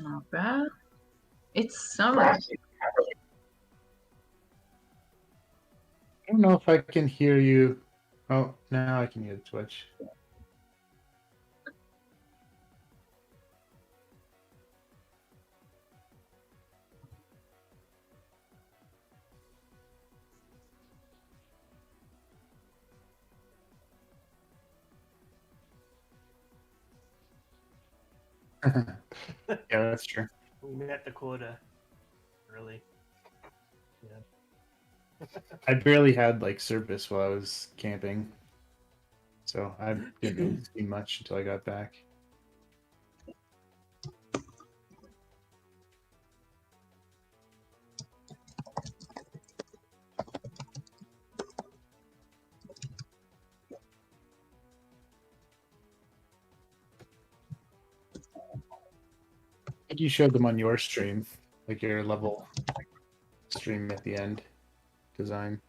Not bad. It's summer. I don't know if I can hear you. Oh, now I can hear the Twitch. Yeah, that's true. We met the quota early. Yeah. I barely had like service while I was camping, so I didn't really see much until I got back. I think you showed them on your stream, like your level stream at the end design.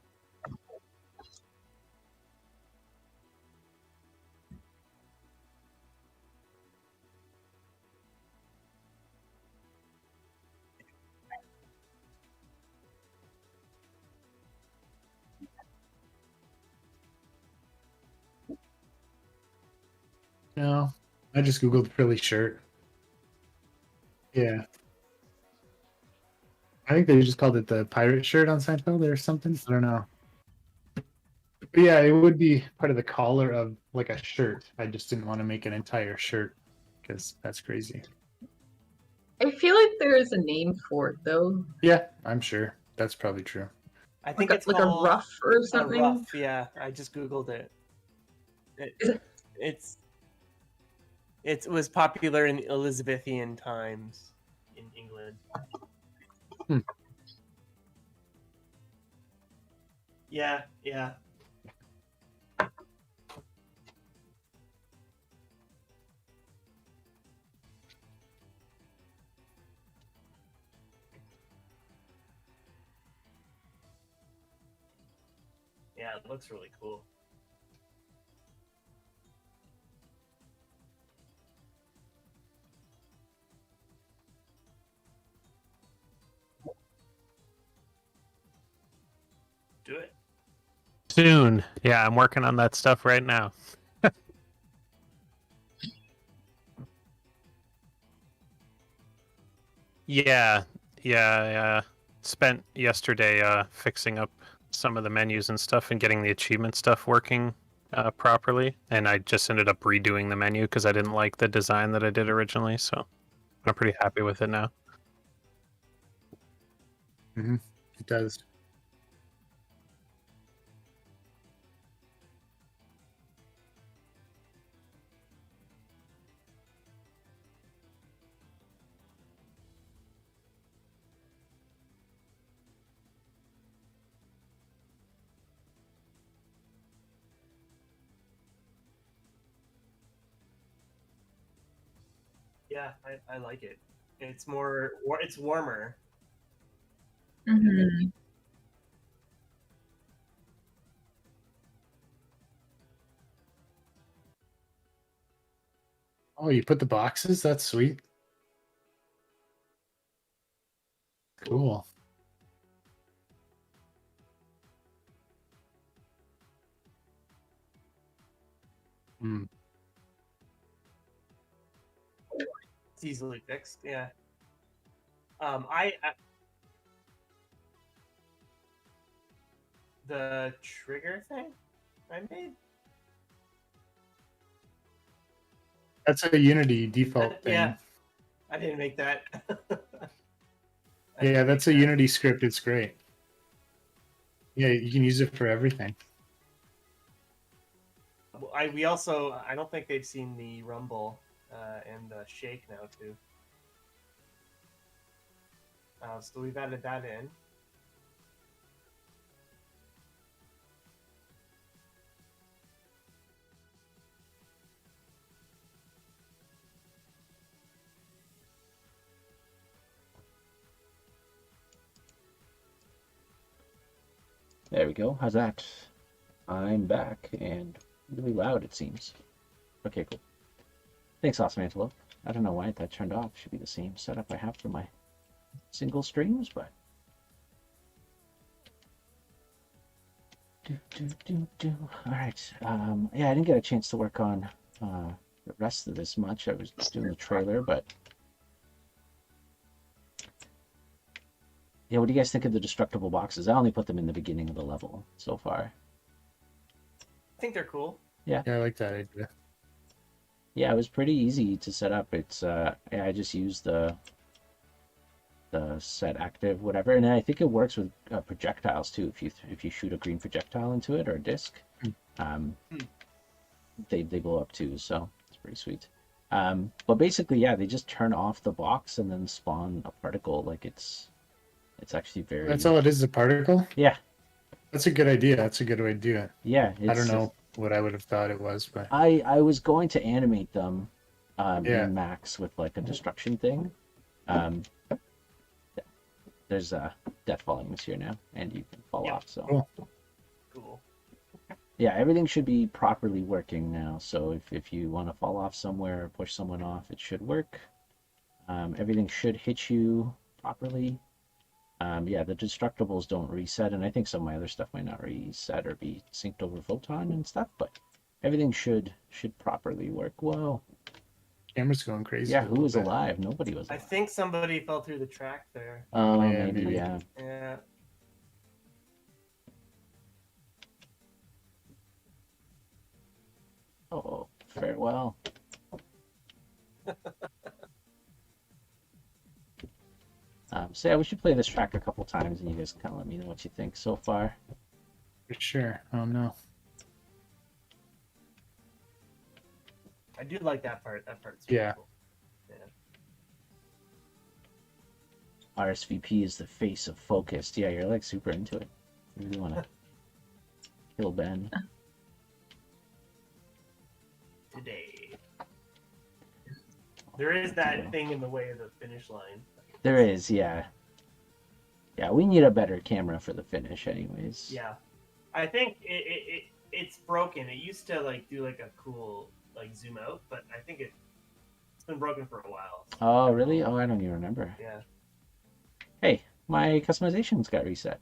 No, I just googled frilly shirt. Yeah. I think they just called it the pirate shirt on Seinfeld or something. I don't know. But yeah, it would be part of the collar of like a shirt. I just didn't want to make an entire shirt because that's crazy. I feel like there is a name for it though. Yeah, I'm sure. That's probably true. I think Like it's a called ruff or a something. ruff. Yeah, I just googled it. It was popular in Elizabethan times in England. Hmm. Yeah. Yeah, it looks really cool. Do it. Soon. Yeah, I'm working on that stuff right now. Yeah. Spent yesterday fixing up some of the menus and stuff and getting the achievement stuff working properly. And I just ended up redoing the menu because I didn't like the design that I did originally. So I'm pretty happy with it now. Mm-hmm. It does. Yeah, I like it. It's more. It's warmer. Mm-hmm. Oh, you put the boxes? That's sweet. Cool. Hmm. It's easily fixed. Yeah. I the trigger thing I made. That's a Unity default thing. Yeah, I didn't make that. Yeah, that's a Unity script. It's great. Yeah, you can use it for everything. We also, I don't think they've seen the rumble and the shake now too. So we've added that in. There we go. How's that? I'm back and really loud, it seems. Okay, cool. Thanks, Awesome Antelope. I don't know why that turned off. Should be the same setup I have for my single streams, but... Alright. Yeah, I didn't get a chance to work on the rest of this much. I was doing the trailer, but... Yeah, what do you guys think of the destructible boxes? I only put them in the beginning of the level so far. I think they're cool. Yeah, I like that idea. Yeah, it was pretty easy to set up. It's yeah, I just used the set active whatever, and I think it works with projectiles too. If you shoot a green projectile into it or a disc, they blow up too. So it's pretty sweet. But basically, yeah, they just turn off the box and then spawn a particle. Like it's actually very. That's all it is, a particle? Yeah. That's a good idea. That's a good way to do it. Yeah. I don't know what I would have thought it was, but I was going to animate them Yeah. in Max with like a destruction thing. There's death volumes here now, and you can fall Yeah. off. So Cool. Cool. yeah, everything should be properly working now. So if you want to fall off somewhere or push someone off, it should work. Everything should hit you properly. Yeah, the destructibles don't reset, and I think some of my other stuff might not reset or be synced over Photon and stuff, but everything should properly work. Whoa. camera's going crazy. Yeah, a who little was bit. alive? Nobody was I alive. think somebody fell through the track there. Oh, Yeah, maybe, maybe. yeah. Yeah. Oh, farewell. So yeah, we should play this track a couple times, and you guys kind of let me know what you think so far. For sure. Oh no. I do like that part. That part's Yeah. cool. Yeah. RSVP is the face of Focused. Yeah, you're like super into it. You really want to kill Ben. Today. There is that thing in the way of the finish line. There is, yeah. Yeah, we need a better camera for the finish, anyways. Yeah. I think it's broken. It used to like do like a cool like zoom out, but I think it's been broken for a while. So, Oh, really? Oh, I don't even remember. yeah. Hey, my customizations got reset.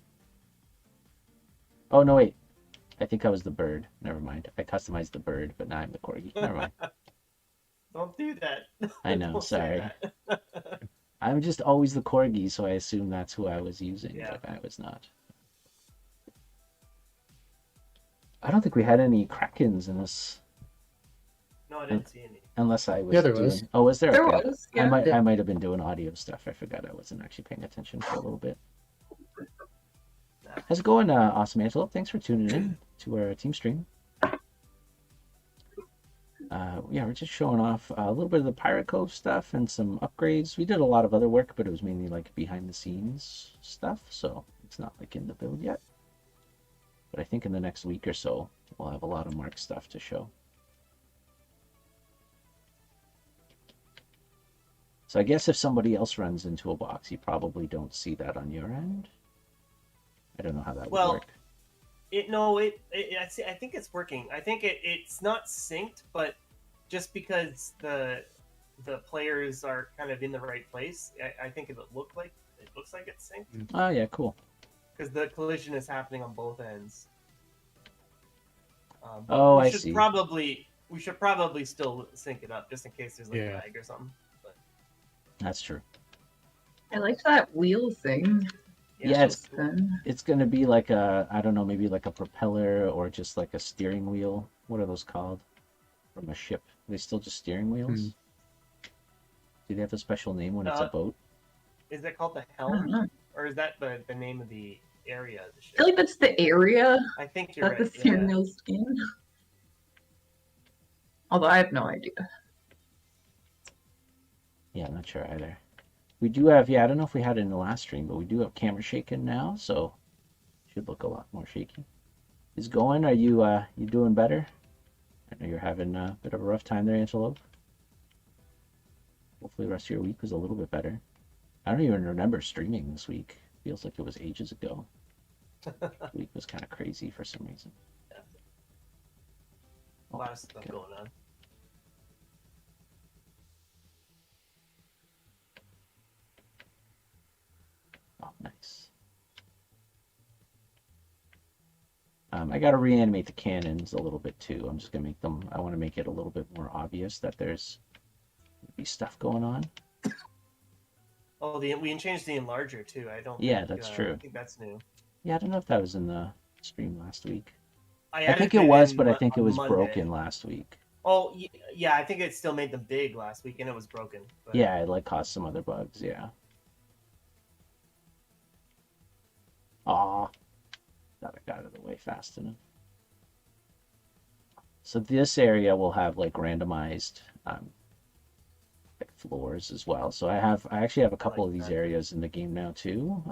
Oh, no, wait. I think I was the bird. Never mind. I customized the bird, but now I'm the corgi. Never mind. Don't do that. I know, Don't say sorry. that. I'm just always the corgi, so I assume that's who I was using, Yeah. but I was not. I don't think we had any Krakens in this, No, I didn't see any. unless I was Yeah, there doing... was. Oh, was there? There Okay. was, yeah. I might have been doing audio stuff. I forgot I wasn't actually paying attention for a little bit. How's it going, Awesome Antelope? Thanks for tuning in to our team stream. Yeah, we're just showing off a little bit of the Pirate Cove stuff and some upgrades. We did a lot of other work, but it was mainly like behind the scenes stuff, so it's not like in the build yet. But I think in the next week or so, we'll have a lot of Mark stuff to show. So I guess if somebody else runs into a box, you probably don't see that on your end. I don't know how that would Well, work. I think it's working. I think it's not synced, but just because the players are kind of in the right place, I think it looks like it's synced Oh yeah, cool. because the collision is happening on both ends. But Oh, we I should see. we should probably still sync it up just in case there's like Yeah. lag or something. But That's true. I like that wheel thing. Yeah, it's cool. it's gonna be like a, I don't know, maybe like a propeller or just like a steering wheel. What are those called? From a ship. Are they still just steering wheels? Do they have a special name when it's a boat? Is that called the I don't helm, know. or is that the name of the area of the I ship? feel like that's the area I think you're that right. the steering Yeah. wheel's in. Although I have no idea. Yeah, I'm not sure either. We do have, yeah, I don't know if we had it in the last stream, but we do have camera shaking now, so should look a lot more shaky. Is going? Are you you doing better? I know you're having a bit of a rough time there, Antelope. Hopefully the rest of your week was a little bit better. I don't even remember streaming this week. Feels like it was ages ago. Week was kind of crazy for some reason. A lot of stuff okay. going on. Oh, nice. I got to reanimate the cannons a little bit too. I'm just gonna make them. I want to make it a little bit more obvious that there's be stuff going on. Oh, we changed the enlarger too. I don't. Yeah, think, that's true. I think that's new. Yeah, I don't know if that was in the stream last week. I added think it was, in but I think it on was Monday. broken last week. Oh, yeah, I think it still made them big last week, and it was broken. But... Yeah, it like caused some other bugs. Yeah. Aw, thought I got out of the way fast enough. So this area will have like randomized like floors as well. So I actually have a couple of these areas in the game now too,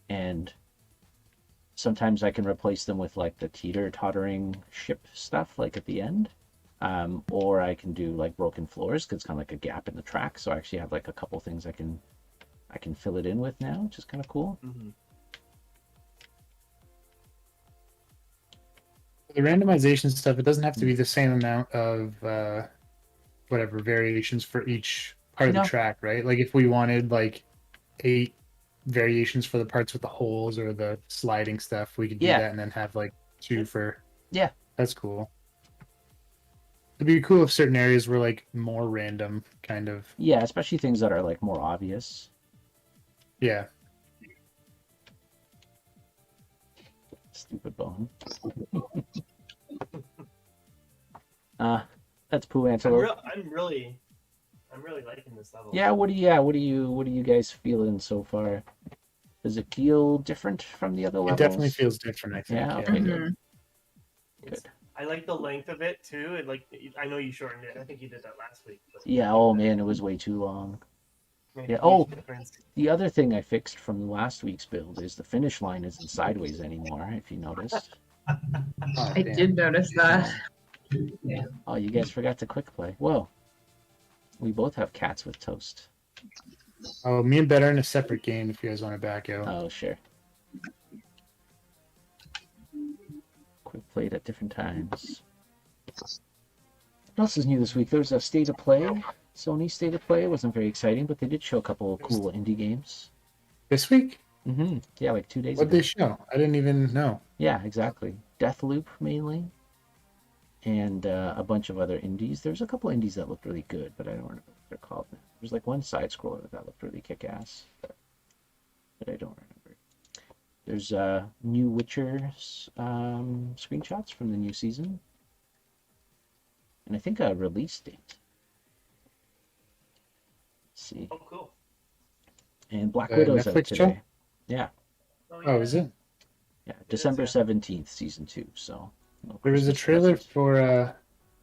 and sometimes I can replace them with like the teeter-tottering ship stuff like at the end, or I can do like broken floors because it's kind of like a gap in the track. So I actually have like a couple things I can fill it in with now, which is kind of cool. Mm-hmm. The randomization stuff, it doesn't have to be the same amount of whatever variations for each part of the No. track, right? Like if we wanted like 8 variations for the parts with the holes or the sliding stuff, we could do Yeah. that and then have like 2 for. Yeah. That's cool. It'd be cool if certain areas were like more random, kind of. Yeah, especially things that are like more obvious. Yeah. Stupid bone. That's Pooh Antelope. I'm really liking this level. Yeah, what do you guys feeling so far? Does it feel different from the other levels? It definitely feels different, I think. Yeah, okay, good. Mhm. Good. I like the length of it too. I know you shortened it. I think you did that last week. But Yeah, oh man, it was way too long. made Yeah, a oh. huge difference. The other thing I fixed from last week's build is the finish line isn't sideways anymore, if you noticed. Oh, I damn. did notice that. Oh, you guys forgot to quick play. Whoa. We both have cats with toast. Oh, me and Bet are in a separate game if you guys want to back out. Oh, sure. Quick played at different times. What else is new this week? There's a State of Play. Sony State of Play. It wasn't very exciting, but they did show a couple of cool indie games. This week? Mm-hmm. Yeah, like 2 days What'd ago. they show? I didn't even know. Yeah, exactly. Deathloop mainly, and a bunch of other indies. There's a couple indies that looked really good, but I don't remember what they're called. There's like one side scroller that looked really kick-ass, but I don't remember. There's new Witcher screenshots from the new season, and I think a release date. Let's see. Oh, cool. And Black Widow's out Netflix today. show? Yeah, Oh, is it? yeah, December yeah. 17th, season 2. So no There was a Christmas trailer presents. for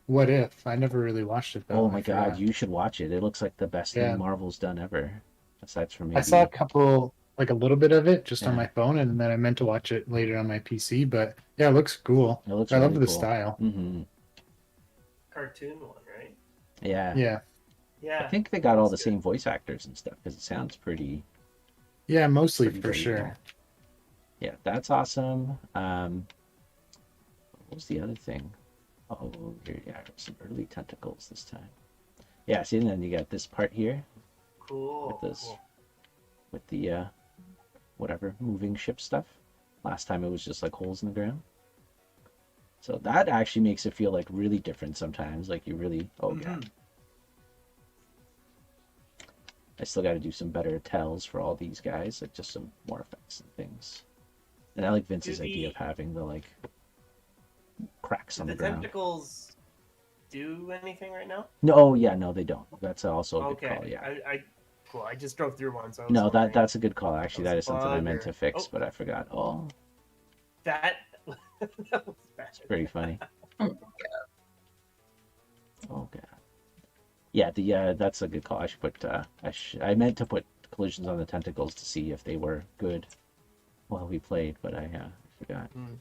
What If. I never really watched it though. Oh I my god, forgot. you should watch it. It looks like the best Yeah. thing Marvel's done ever. Aside from I maybe... saw a couple, like a little bit of it just on Yeah. my phone, and then I meant to watch it later on my PC. But yeah, it looks cool. It looks I love really the cool. style. Mm-hmm. Cartoon one, right? Yeah. Yeah, Yeah. I think they got all the That's good. same voice actors and stuff because it sounds pretty yeah, mostly pretty for believable. sure. Yeah, that's awesome. What was the other thing? Oh, here, yeah, some early tentacles this time. Yeah, see, and then you got this part here Cool. with this, Cool. with the whatever moving ship stuff. Last time it was just like holes in the ground. So that actually makes it feel like really different sometimes. Like you really, oh yeah. Mhm. I still got to do some better tells for all these guys, like just some more effects and things. And I like Vince's Do idea the- of having the like cracks Do on the the ground. tentacles do anything right now? No, oh yeah, no, they don't. That's also a good Okay. call. Yeah. Cool. I just drove through one, so I was No, wondering. that's a good call. Actually, That that was is something I bug meant or- to fix, Oh. but I forgot. Oh, that. That was bad. it's pretty funny. Oh, Oh god. Yeah, the that's a good call. I should put. I meant to put collisions on the tentacles to see if they were good while we played, but I forgot. Hmm.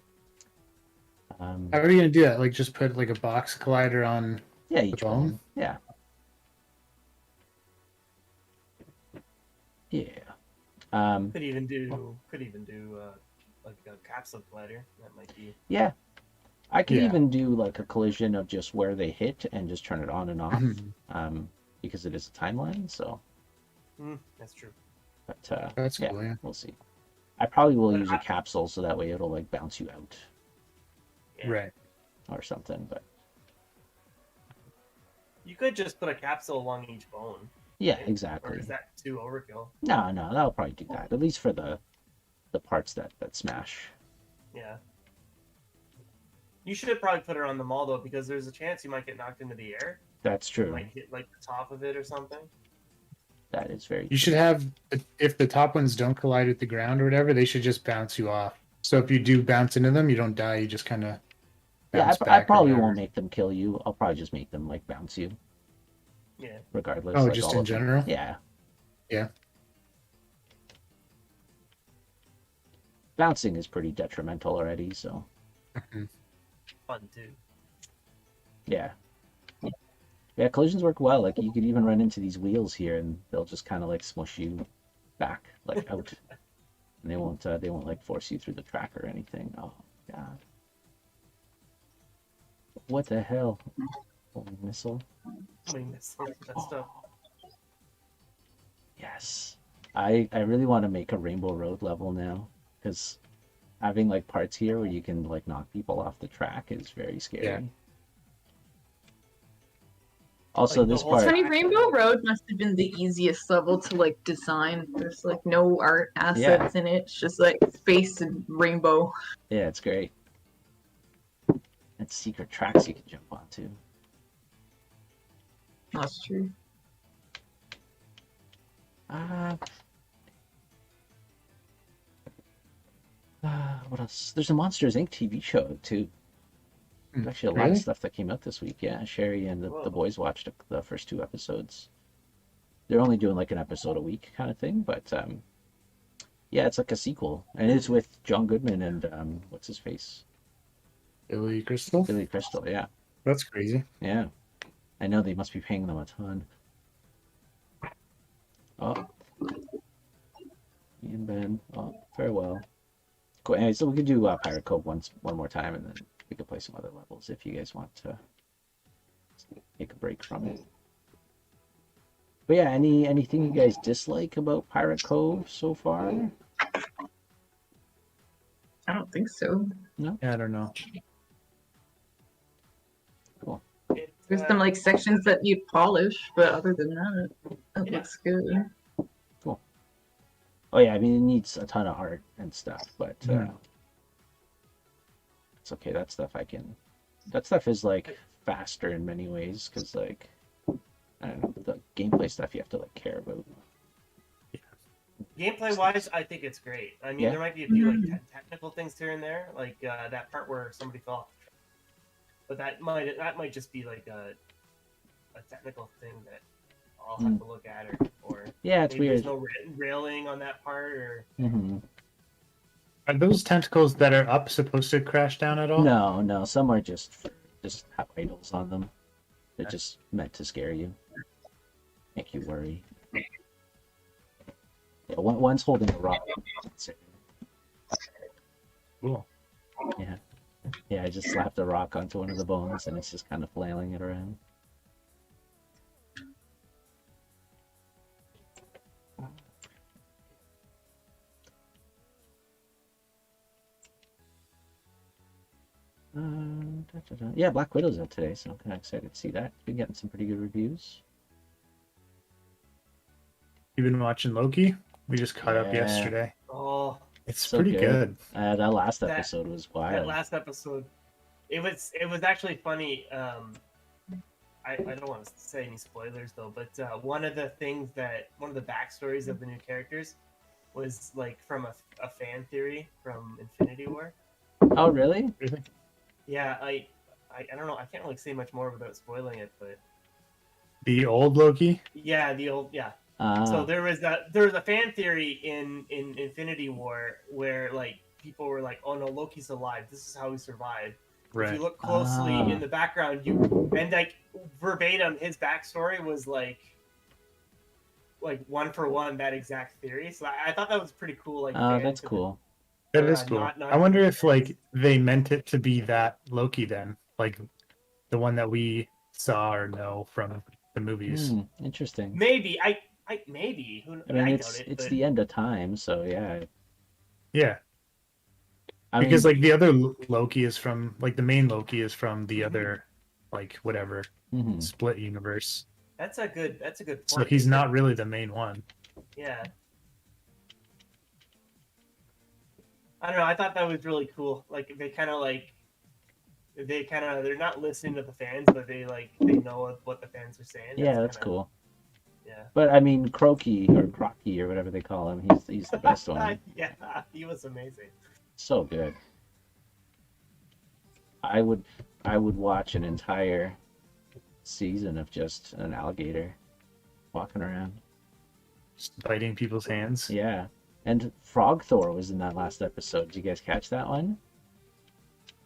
How are you gonna do that? Like, just put like a box collider on? Yeah, each bone? bone. Yeah. Yeah. Could even do like a capsule collider. That might be. Yeah, I could Yeah. even do like a collision of just where they hit and just turn it on and off, Mhm. because it is a timeline. So, That's true. but That's yeah, cool. Yeah. we'll see. I probably will But use a capsule so that way it'll like bounce you out Yeah. Right. or something. But You could just put a capsule along each bone. yeah, right? Or exactly. is that too overkill? No, that'll probably do that. At least for the parts that smash. Yeah. You should probably put it on the mall though, because there's a chance you might get knocked into the air. That's You true. might hit like the top of it or something. That is very. You should have, if the top ones don't collide with the ground or whatever, they should just bounce you off. So if you do bounce into them, you don't die. You just kind of Yeah, bounce I back. or probably whatever. won't make them kill you. I'll probably just make them like bounce you, Yeah. regardless. Oh, like, just all in of them. general? Yeah. Yeah. Bouncing is pretty detrimental already, so Fun too. yeah. Yeah, collisions work well. Like you could even run into these wheels here, and they'll just kind of like smush you back, like out, and they won't like force you through the track or anything. Oh God, what the hell? Holy missile! I mean, that stuff. Yes, I really want to make a Rainbow Road level now, because having like parts here where you can like knock people off the track is very scary. Yeah. Also, Like the this whole part. track. Tiny Rainbow Road must have been the easiest level to like design. There's like no art assets in it. It's just like space and rainbow. Yeah, it's great. And secret tracks you can jump onto. That's true. What else? There's a Monsters Inc. TV show too. There's actually a lot of Really? stuff that came out this week. Yeah, Sherry and the Whoa. boys watched the first 2 episodes. They're only doing like an episode a week kind of thing, but yeah, it's like a sequel, and it's with John Goodman and what's his face, Billy Crystal. Billy Crystal. Yeah, That's crazy. yeah. I know they must be paying them a ton. Oh, me and Ben. Oh, farewell. Cool. Anyway, so we could do Pirate Cove one more time, and then we could play some other levels if you guys want to take a break from it. But yeah, anything you guys dislike about Pirate Cove so far? I don't think so. Yeah, I don't know. It, There's some like sections that you'd polish, but other than that, it Yeah. looks good. Oh yeah, I mean it needs a ton of art and stuff, but Yeah. it's okay. That stuff is like faster in many ways because like I don't know, the gameplay stuff you have to like care about. Gameplay wise, I think it's great. I mean, Yeah. there might be a few like technical things here and there, like that part where somebody fell off the track. But that might just be like a technical thing that I'll have to look at, or Yeah, it's maybe weird. there's no railing on that part, or Hmm. Are those tentacles that are up supposed to crash down at all? No, some are just have idols on them. They're just meant to scare you, make you worry. Yeah, one's holding a rock. Cool. Yeah, I just slapped a rock onto one of the bones, and it's just kind of flailing it around. Yeah, Black Widow's out today, so I'm kind of excited to see that. Been getting some pretty good reviews. You've been watching Loki? We just caught up Yeah. yesterday. oh, It's So pretty good. good. That last That- episode was that wild. last episode, it was actually funny. I don't want to say any spoilers though, but one of the backstories of the new characters was like from a fan theory from Infinity War. Oh, really? Yeah, I don't know. I can't really say much more without spoiling it, but The old Loki? yeah, the old So Ah, there was a fan theory in Infinity War where like people were like, "Oh no, Loki's alive. This is how he survived." If you look closely Ah. in the background, and like verbatim, his backstory was like one for one that exact theory. So I thought that was pretty cool. Like, oh, fan that's to- cool. That Or, is cool. not I wonder if fans. like they meant it to be that Loki then, like the one that we saw or know from the movies. Interesting. Maybe maybe. I mean, I doubt it. it's But the end of time, so yeah. Yeah, I because mean, like the other Loki is from like the main Loki is from the other like whatever mhm. split universe. that's a good point. So he's not really the main one. Yeah. I don't know. I thought that was really cool. Like they're not listening to the fans, but they know what the fans are saying. Yeah, that's kinda, cool. Yeah. But I mean, Croaky or Crocky or whatever they call him, he's the best one. Yeah, he was amazing. So good. I would watch an entire season of just an alligator walking around. Just biting people's hands. Yeah. And Frog Thor was in that last episode. Did you guys catch that one?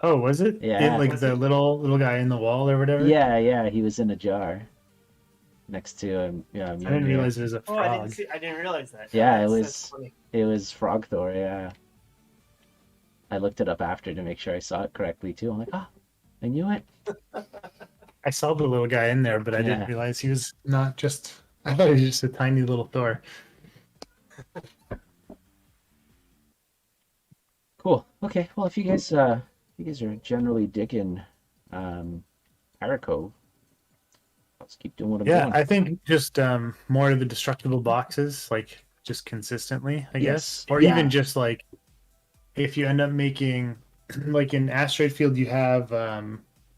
Oh, was it? Yeah. Like Was the it? little guy in the wall or whatever. Yeah, he was in a jar next to him. Yeah, I didn't realize it was a Oh, I frog. didn't realize that. Yeah, That's funny. it was Frog Thor, yeah. I looked it up after to make sure I saw it correctly too. I'm like, oh, I knew it. I saw the little guy in there, but I Yeah. didn't realize he was not just. I thought he was just a tiny little Thor. Cool. Okay. Well, if you guys are generally digging Pirate Cove, let's keep doing what I'm Yeah, doing. I think just more of the destructible boxes, like just consistently, I guess, or Yeah. even just like if you end up making, like in Asteroid Field, you have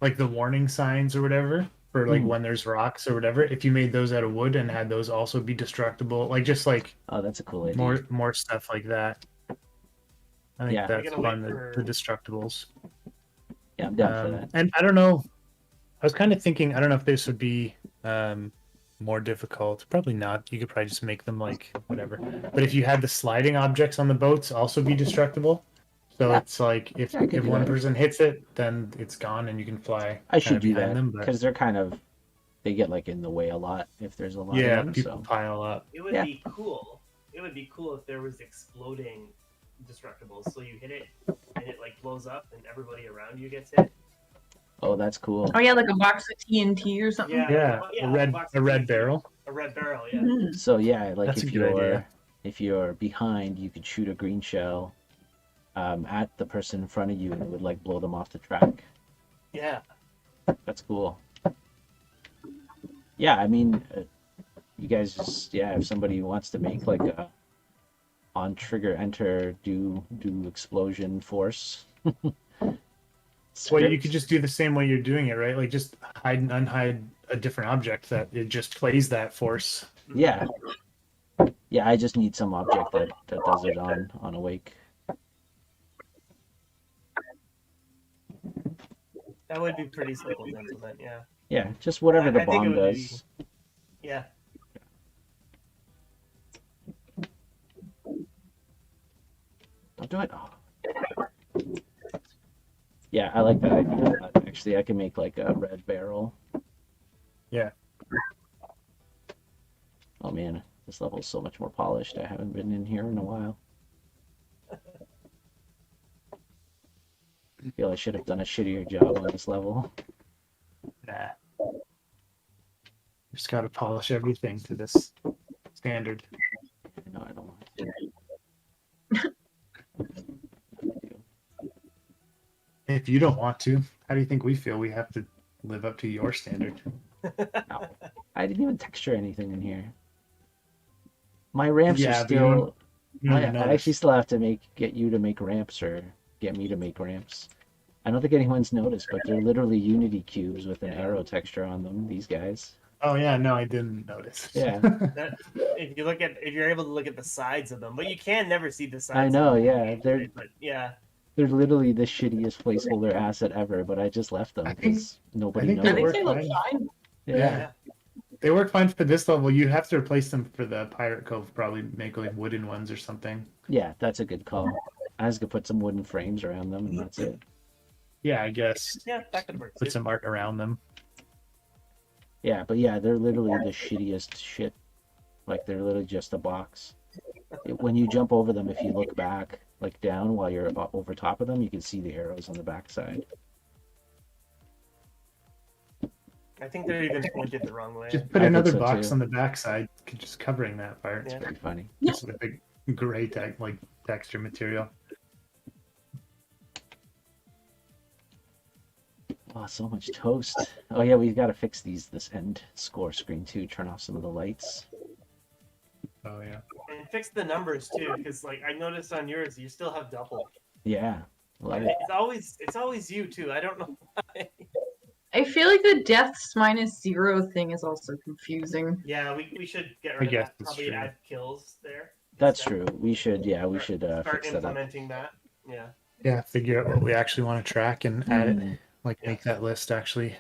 like the warning signs or whatever for like Mhm. when there's rocks or whatever. If you made those out of wood and had those also be destructible, like just like Oh, that's a cool idea. more stuff like that. I think Yeah. that's We're gonna fun. wait The for- destructibles. Yeah, I'm down for that. And I don't know. I was kind of thinking. I don't know if this would be more difficult. Probably not. You could probably just make them like whatever. But if you had the sliding objects on the boats also be destructible, so Yeah. it's like if Yeah, I could do one that. person hits it, then it's gone and you can fly. I should kinda do behind that them. But because they get like in the way a lot if there's a lot yeah, of them. people So pile up. It would Yeah. be cool. It would be cool if there was exploding destructibles. So you hit it and it like blows up and everybody around you gets hit. oh, that's cool. Oh yeah, like a box of TNT or something. Yeah. Yeah, box a of red TNT. barrel. A red barrel, yeah. Mhm. So yeah, like That's a if good you're idea. if you're behind, you could shoot a green shell at the person in front of you, and it would like blow them off the track. Yeah. That's cool. Yeah, I mean, you guys just if somebody wants to make like a on trigger enter do explosion force. Well, you script. could just do the same way you're doing it, right? Like just hide and unhide a different object that it just plays that force. Yeah. Yeah, I just need some object that does it on awake. That would be pretty simple to implement, yeah. Yeah, just whatever the I think it bomb would be- does. Yeah. Don't do it. Oh. Yeah, I like that idea a lot. Actually, I can make like a red barrel. Yeah. Oh man, this level is so much more polished. I haven't been in here in a while. I feel I should have done a shittier job on this level. Nah. Just got to polish everything to this standard. No, I don't want to. If you don't want to, how do you think we feel? We have to live up to your standard. No. I didn't even texture anything in here. My ramps Yeah, are but you still. don't- You don't I even actually notice. still have to get you to make ramps or get me to make ramps. I don't think anyone's noticed, but they're literally Unity cubes with an arrow texture on them. These guys. Oh yeah, no, I didn't notice. Yeah. If you're able to look at the sides of them, but you can never see the sides. I know, of them. yeah, they're- But yeah. They're literally the shittiest placeholder asset ever, but I just left them I think- because nobody think I they knows. think work they look fine. fine. Yeah. Yeah. They work fine for this level. You have to replace them for the Pirate Cove. Probably make like wooden ones or something. Yeah, that's a good call. I was gonna put some wooden frames around them, and that's it. Yeah, I guess. Yeah, that could work. Put too. some art around them. Yeah, but yeah, they're literally the shittiest shit. Like they're literally just a box. When you jump over them, if you look back, like down while you're over top of them, you can see the arrows on the backside. I think they're even pointed the wrong way. Just put I think another so, box too. on the backside, just covering that part. Yeah. Pretty funny. Just with a gray texture material. Oh, so much toast. Oh yeah, we've got to fix this end score screen too. Turn off some of the lights. Oh yeah. And fix the numbers too, because like I noticed on yours, you still have double. Yeah, love it. It's always you too. I don't know why. I feel like the deaths -0 thing is also confusing. Yeah, we should get I rid of guess that. it's Probably true. add kills there. That's instead. true. We should Start fix that up. implementing that. Yeah. Yeah, figure out what we actually want to track and add it. Mm. Like Yeah. make that list actually,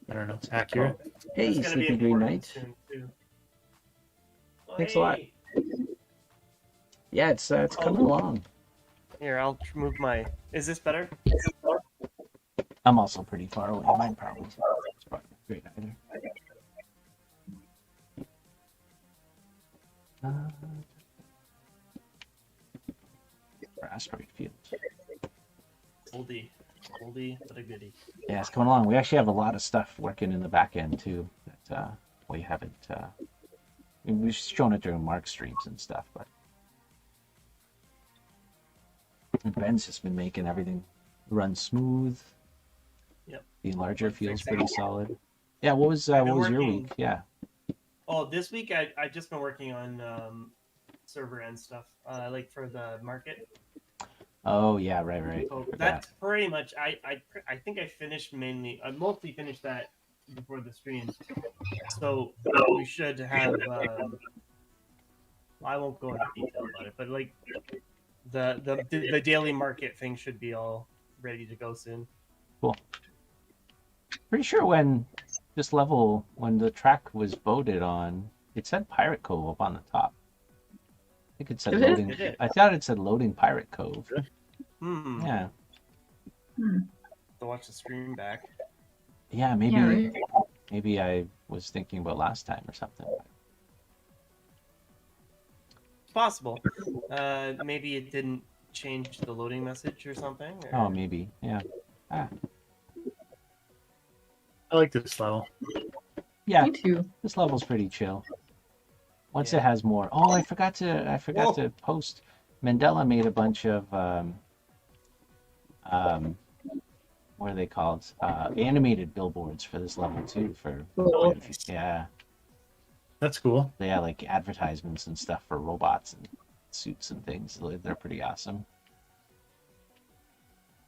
I don't know, accurate. Hey, It's gonna be Sleepy Green important Knight. soon, too. Oh, Thanks a lot. hey. Yeah, it's coming along. Here, I'll move my. Is this better? I'm also pretty far away. Mine probably is probably not great either. For asteroid field. Oldie, but a goodie. Yeah, it's coming along. We actually have a lot of stuff working in the back end too that we haven't. We've shown it during Mark streams and stuff, but Ben's just been making everything run smooth. Yep. The larger Been feels fixing pretty it. solid. Yeah. What was I've been your working- week? Yeah. Oh, this week I just been working on server end stuff, like for the market. Oh yeah. Right. So Forgot. that's pretty much. I think I finished I mostly finished that before the stream. So we should have. I won't go into detail about it, but like the daily market thing should be all ready to go soon. Pretty sure when this level, when the track was voted on, it said Pirate Cove up on the top. I think it said Did it? loading. It did. I thought it said loading Pirate Cove. Yeah. To watch the stream back. Yeah, maybe Yeah, right. maybe I was thinking about last time or something. It's possible. Maybe it didn't change the loading message or something. Or... Oh, maybe. Yeah. I like this level. Yeah, Me too. this level's pretty chill. Once Yeah. it has more. Oh, I forgot Whoa. to post. Mandela made a bunch of what are they called? Animated billboards for this level too. Cool. Yeah, That's cool. yeah, like advertisements and stuff for robots and suits and things. They're pretty awesome.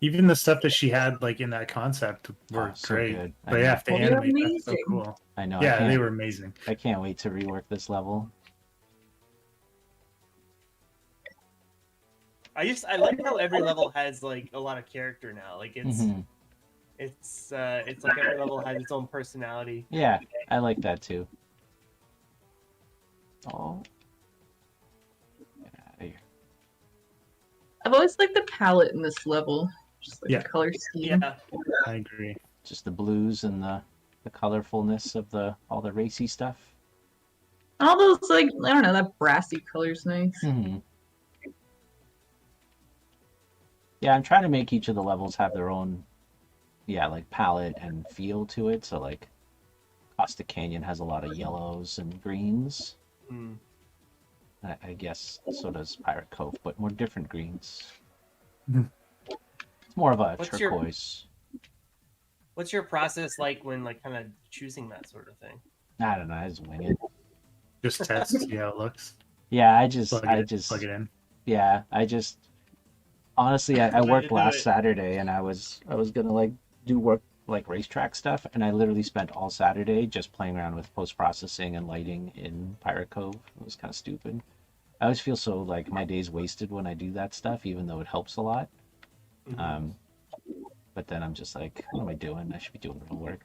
Even the stuff that she had like in that concept were Oh, so great. good. I But know. yeah, if they Well, they're animate, that's so amazing. cool. I know. Yeah, I they can't, were amazing. I can't wait to rework this level. I like how every level has like a lot of character now. Like Mhm. it's like every level has its own personality. Yeah, I like that too. Oh. Get out of here. I've always liked the palette in this level. Just like Yeah. the color scheme. Yeah. I agree. Just the blues and the colorfulness of all the racy stuff. All those like I don't know, that brassy color's nice. Hmm. Yeah, I'm trying to make each of the levels have their own, like palette and feel to it. So like, Costa Canyon has a lot of yellows and greens. Mm. I guess so does Pirate Cove, but more different greens. Mhm. It's more of a What's your- turquoise. What's your process like when like kind of choosing that sort of thing? I don't know. I just wing it. Just test, see how it looks. Yeah, I just, Plug it in. yeah, I just. Honestly, I Tried to worked do last it. Saturday, and I was gonna like do work like racetrack stuff, and I literally spent all Saturday just playing around with post processing and lighting in Pirate Cove. It was kind of stupid. I always feel so like my day's wasted when I do that stuff, even though it helps a lot. Mhm. But then I'm just like, what am I doing? I should be doing real work.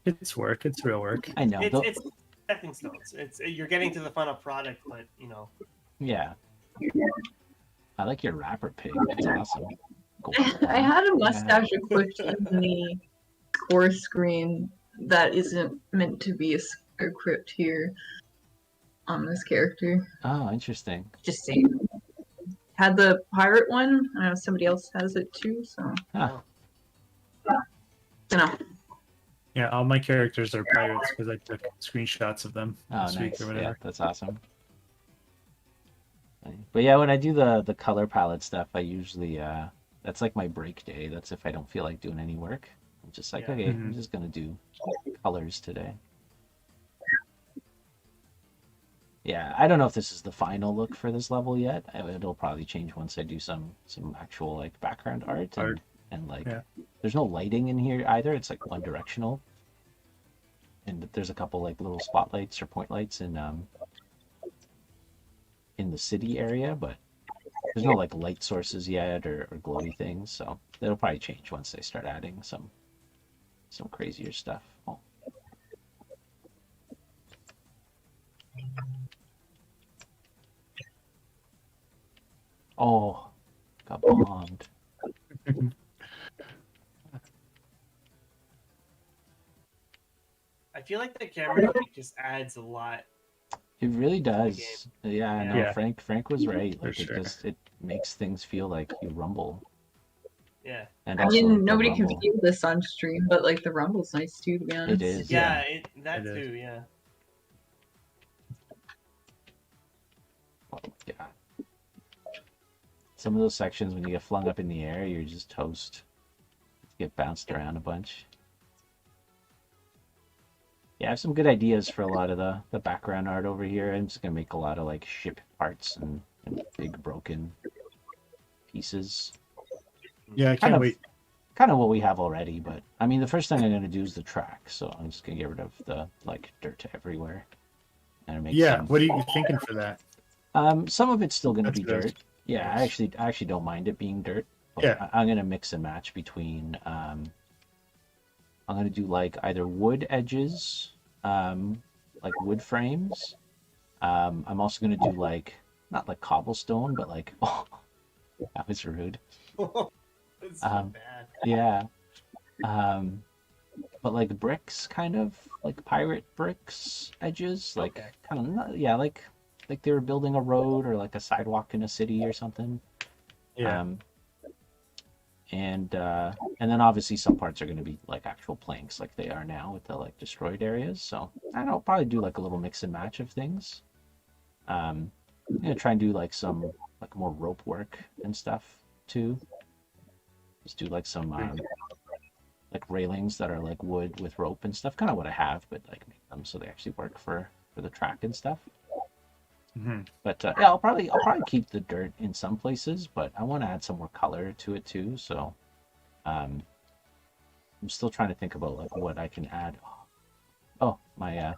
It's work. It's real work. I know. It's stepping stones. You're getting to the final product, but you know. Yeah. I like your rapper pig. That's awesome. Go I had a mustache equipped in the core screen that isn't meant to be equipped here on this character. Oh, interesting. Just saying. had the pirate one. I know somebody else has it too, so Huh. you know. Yeah, all my characters are pirates because I took screenshots of them Oh, this week nice. or Yeah, whatever. that's awesome. But yeah, when I do the color palette stuff, I usually that's like my break day. That's if I don't feel like doing any work. I'm just like, Yeah. okay, I'm Mhm. just gonna do colors today. Yeah, I don't know if this is the final look for this level yet. It'll probably change once I do some actual like background art and like Yeah. there's no lighting in here either. It's like one directional. And there's a couple like little spotlights or point lights in the city area, but there's no like light sources yet or glowy things, so it'll probably change once they start adding some crazier stuff. Oh. Oh, got bombed. I feel like the camera tweak just adds a lot. It really the does. Yeah, I know. Yeah. Frank was right. For Like sure. it makes things feel like you rumble. Yeah. And I also mean, the nobody can rumble. feel this on stream, but like the rumble's nice too, to be honest. It is. Yeah, Yeah. that It is. too, yeah. Oh, God. Some of those sections when you get flung up in the air, you're just toast. You get bounced around a bunch. Yeah, I have some good ideas for a lot of the background art over here. I'm just gonna make a lot of like ship parts and big broken pieces. Yeah, I Kind can't of- wait. Kind of what we have already, but I mean the first thing I'm gonna do is the track, so I'm just gonna get rid of the like dirt everywhere. And make Yeah, some what are you thinking for that? some of it's still gonna That's be good. dirt. Yeah, I actually don't mind it being dirt. But Yeah. I'm gonna mix and match between I'm gonna do like either wood edges, like wood frames. I'm also gonna do like not like cobblestone, but like oh, that was rude. It's so Um, bad. Yeah. But like bricks, kind of like pirate bricks edges, like Okay. kind of yeah, like they were building a road or like a sidewalk in a city or something. Yeah. And then obviously some parts are going to be like actual planks like they are now with the like destroyed areas. So I don't know, probably do like a little mix and match of things. I'm gonna try and do like some like more rope work and stuff too. Just do like some like railings that are like wood with rope and stuff. Kind of what I have, but like make them so they actually work for the track and stuff. hmm But yeah, I'll probably keep the dirt in some places, but I want to add some more color to it too. So, I'm still trying to think about like what I can add. Oh, my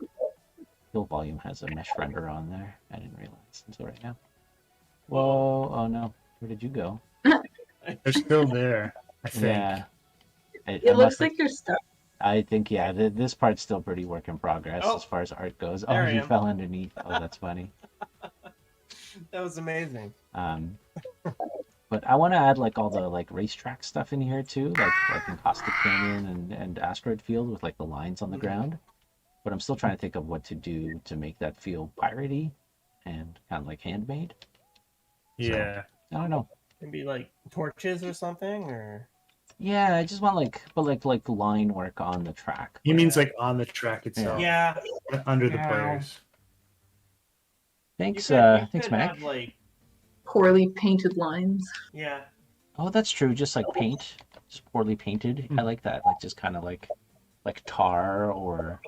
hill volume has a mesh render on there. I didn't realize until right now. Whoa! Oh no, where did you go? They're still there, I think. Yeah, It I looks must- like there's stuff. I think yeah, this part's still pretty work in progress Oh, as far as art goes. there Oh, I he am. fell underneath. Oh, that's funny. That was amazing. But I want to add like all the like racetrack stuff in here too, like in Caustic Canyon and Asteroid Field with like the lines on the ground. But I'm still trying to think of what to do to make that feel piratey and kind of like handmade. Yeah. I don't know. Maybe like torches or something, or Yeah, I just want like line work on the track. He means like on the track itself, yeah. under the Yeah. players. Thanks, you thanks, could Mac. have, like, Poorly painted lines. yeah. Oh, that's true. Just like paint, just poorly painted. I like that. Like just kind of like tar or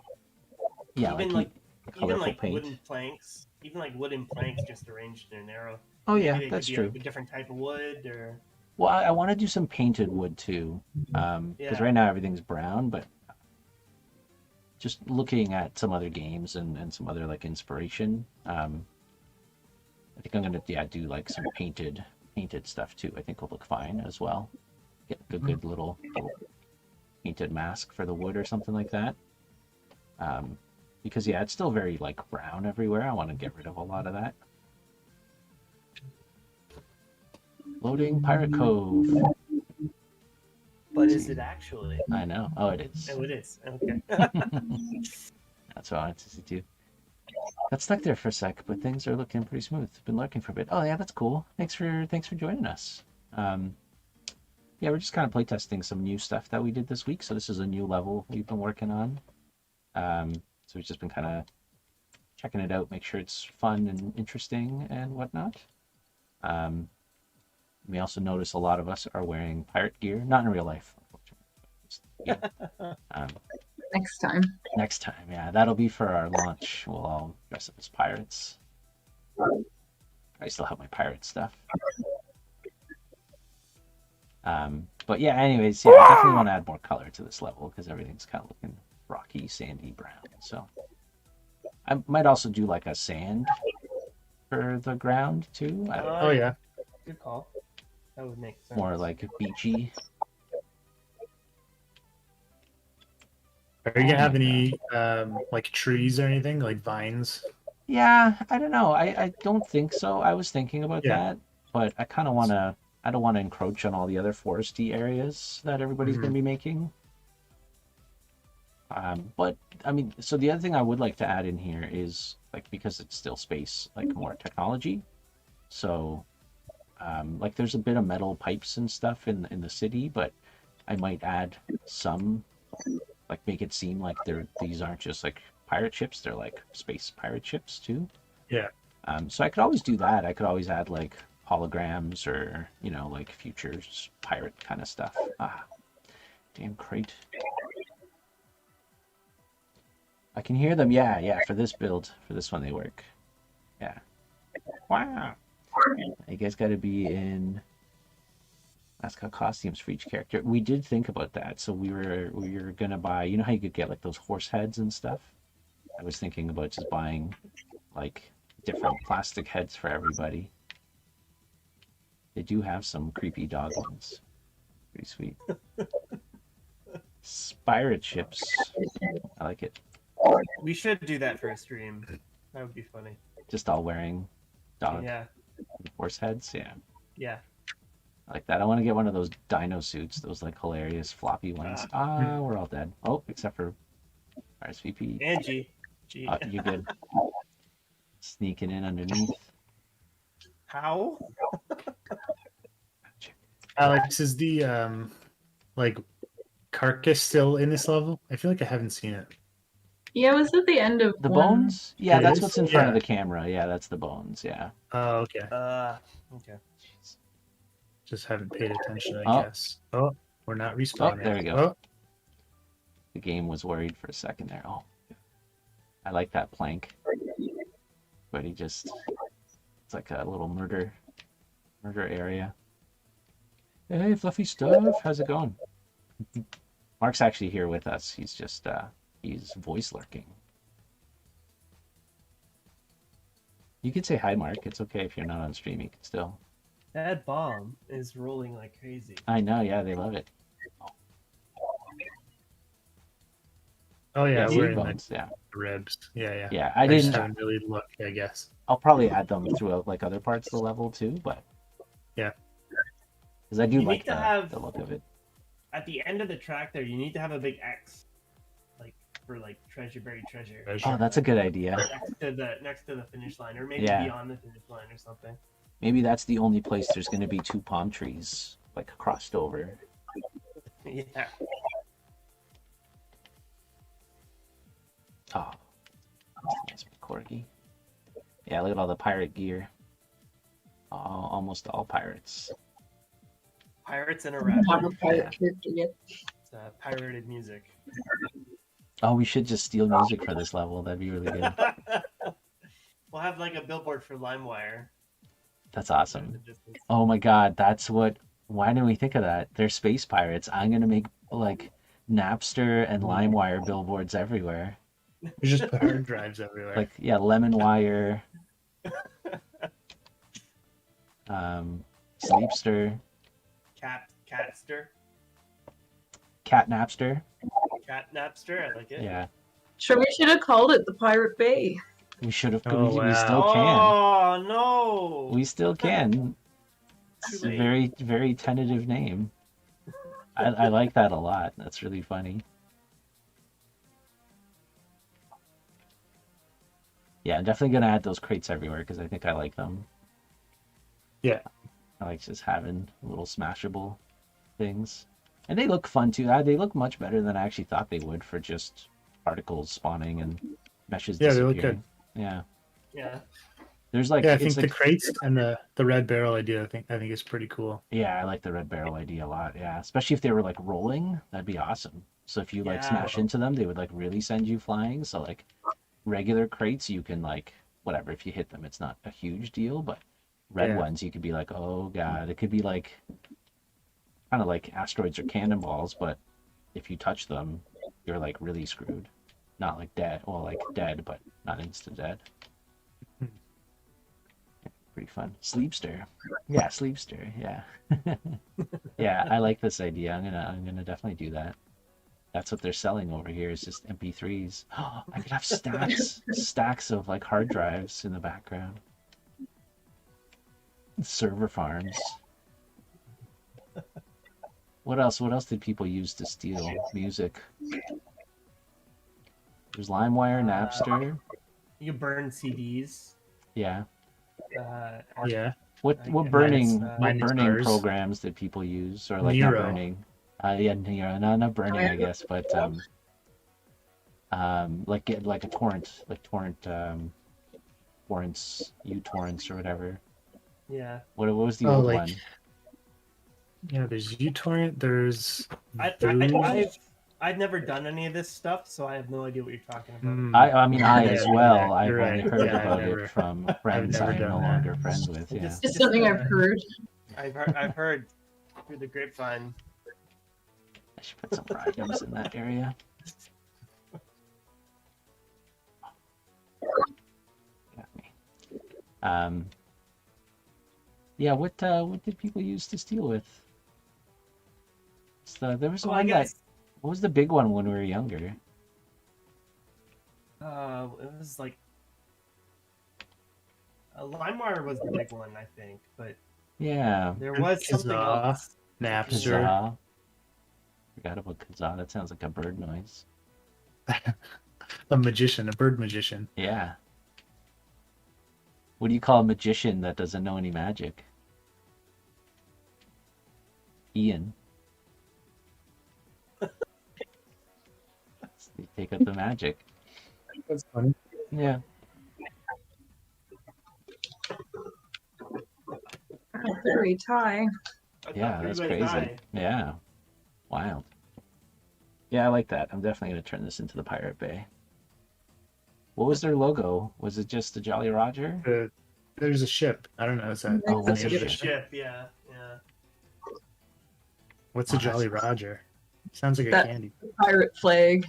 yeah, Even like even colorful like paint. wooden planks. Even like wooden planks just arranged in an arrow. Oh yeah, Maybe they that's could be true. Like a different type of wood, or Well, I want to do some painted wood too, because Yeah. right now everything's brown. But just looking at some other games and some other like inspiration, I think I'm gonna do like some painted stuff too. I think will look fine as well. Get a good little painted mask for the wood or something like that. Because yeah, it's still very like brown everywhere. I want to get rid of a lot of that. Loading Pirate Cove. but is it actually? I know. Oh, it is. Oh, it is. Okay. That's what I wanted to see too. Got stuck there for a sec, but things are looking pretty smooth. Been lurking for a bit. Oh yeah, that's cool. Thanks for joining us. Yeah, we're just kind of playtesting some new stuff that we did this week. So this is a new level we've been working on. So we've just been kind of checking it out, make sure it's fun and interesting and whatnot. We also notice a lot of us are wearing pirate gear, not in real life, unfortunately. Next time. Next time, yeah, that'll be for our launch. We'll all dress up as pirates. I still have my pirate stuff. But yeah, anyways, yeah, I definitely want to add more color to this level because everything's kind of looking rocky, sandy, brown. So I might also do like a sand for the ground too. I don't know, Oh yeah. Good call. That would make sense. more like beachy. Are you gonna have any like trees or anything, like vines? Yeah, I don't know. I don't think so. I was thinking about Yeah. that, but I kind of want to. I don't want to encroach on all the other foresty areas that everybody's going to be making. But I mean, so the other thing I would like to add in here is like because it's still space, like more technology. So, like there's a bit of metal pipes and stuff in the city, but I might add some, like make it seem like these aren't just like pirate ships; they're like space pirate ships too. Yeah. So I could always do that. I could always add like holograms or like futures pirate kind of stuff. Damn crate. I can hear them. Yeah, for this build, for this one they work. Yeah. Wow. You guys got to be in mascot costumes for each character. We did think about that. So we were gonna buy, how you could get like those horse heads and stuff. I was thinking about just buying like different plastic heads for everybody. They do have some creepy dog ones. Pretty sweet. Pirate ships. I like it. We should do that for a stream. That would be funny. Just all wearing dog Yeah. horse heads. Yeah. Yeah. I like that. I want to get one of those dino suits, those like hilarious floppy ones. We're all dead. Oh, except for RSVP. Angie. Gee. You're good. Sneaking in underneath. How? Alex, is the like carcass still in this level? I feel like I haven't seen it. Yeah, it was at the end of The one. bones? Yeah, It that's is? what's in front of Yeah. the camera. Yeah, that's the bones. Yeah. Oh, okay. Okay. Just haven't paid attention, I Oh. guess. Oh, we're not respawning. there we go. Oh, The game was worried for a second there. Oh, I like that plank. But it's like a little murder area. Hey, fluffy stuff. How's it going? Mark's actually here with us. He's just, he's voice lurking. You could say hi, Mark. It's okay if you're not on stream. You can still. That bomb is rolling like crazy. I know, yeah, they love it. oh yeah, sweet we're in bones, the yeah. ribs. Yeah. Yeah, I just didn't. haven't really looked, I guess. I'll probably add them throughout like other parts of the level too, but Yeah. because I do You like need to have- the look of it. At the end of the track there, you need to have a big X. Like for like buried treasure. Oh, that's a good idea. Next to the finish line. Or maybe Yeah. beyond the finish line or something. Maybe that's the only place there's going to be two palm trees like crossed over. Yeah. Oh, that's my corgi. Yeah, look at all the pirate gear. Oh, almost all pirates. Pirates in a rap. Have a pirate character yet. It's pirated music. Oh, we should just steal music for this level. That'd be really good. We'll have like a billboard for LimeWire. That's awesome. Oh my god, that's what. Why didn't we think of that? They're space pirates. I'm gonna make like Napster and LimeWire billboards everywhere. We just put hard drives everywhere. Like Lemon Wire, Sleepster, Catster. Cat Napster. Cat Napster. I like it. Yeah, Sure, we should have called it the Pirate Bay. we should have. Oh, we wow. still can. Oh no. We still can. It's a late. very, very tentative name. I like that a lot. That's really funny. Yeah, I'm definitely gonna add those crates everywhere because I think I like them. Yeah. I like just having little smashable things. And they look fun too. They look much better than I actually thought they would for just particles spawning and meshes Yeah, they disappearing. look good. Yeah. Yeah. There's like Yeah, I it's think the like crates and the red barrel idea, I think is pretty cool. yeah, I like the red barrel idea a lot. Yeah. Especially if they were like rolling, that'd be awesome. So if you like Yeah. smash into them, they would like really send you flying. So like regular crates you can like whatever, if you hit them it's not a huge deal, but red Yeah. ones you could be like, oh god, it could be like kind of like asteroids or cannonballs, but if you touch them, you're like really screwed. Not like dead, well, like dead, but not insta dead. Hmm. Pretty fun. Sleepster, yeah, Sleepster, yeah, yeah. I like this idea. I'm gonna definitely do that. That's what they're selling over here. Is just MP3s. Oh, I could have stacks of like hard drives in the background. Server farms. What else? What else did people use to steal music? There's LimeWire, Napster. You can burn CDs. Yeah. Yeah. What I what guess, burning what minus burning ours. programs did people use, or like Nero. not burning? Yeah, Nero. Not burning, I guess, but like get like a torrent, like torrent torrents, uTorrents or whatever. Yeah. What was the Oh, old like one? yeah, there's uTorrent, there's I've never done any of this stuff, so I have no idea what you're talking about. Hmm. I mean I Yeah, as yeah, well. I've you're only right. heard Yeah, I've about never- it from friends never I'm no done that. longer friends with. Yeah. Just- It's something I've heard. I've heard through the grapevine. I should put some items in that area. Got me. Yeah, what did people use to steal with? There was Well, I one that. guess What was the big one when we were younger? it was like LimeWire was the big one, I think, but Yeah, there was something Kazaa. else. Napster. Kazaa. Forgot about Kazaa. That sounds like a bird noise. A magician, a bird magician. Yeah. What do you call a magician that doesn't know any magic? Ian. You take out the magic. That's funny. Yeah. Very tie. Yeah, that's crazy. Yeah. Wild. Yeah, I like that. I'm definitely going to turn this into the Pirate Bay. What was their logo? Was it just the Jolly Roger? There's a ship. I don't know. Is that Oh, was the it name of the ship? Ship, yeah, yeah. What's a Oh, Jolly that's- Roger? Sounds like a That- candy. Pirate flag.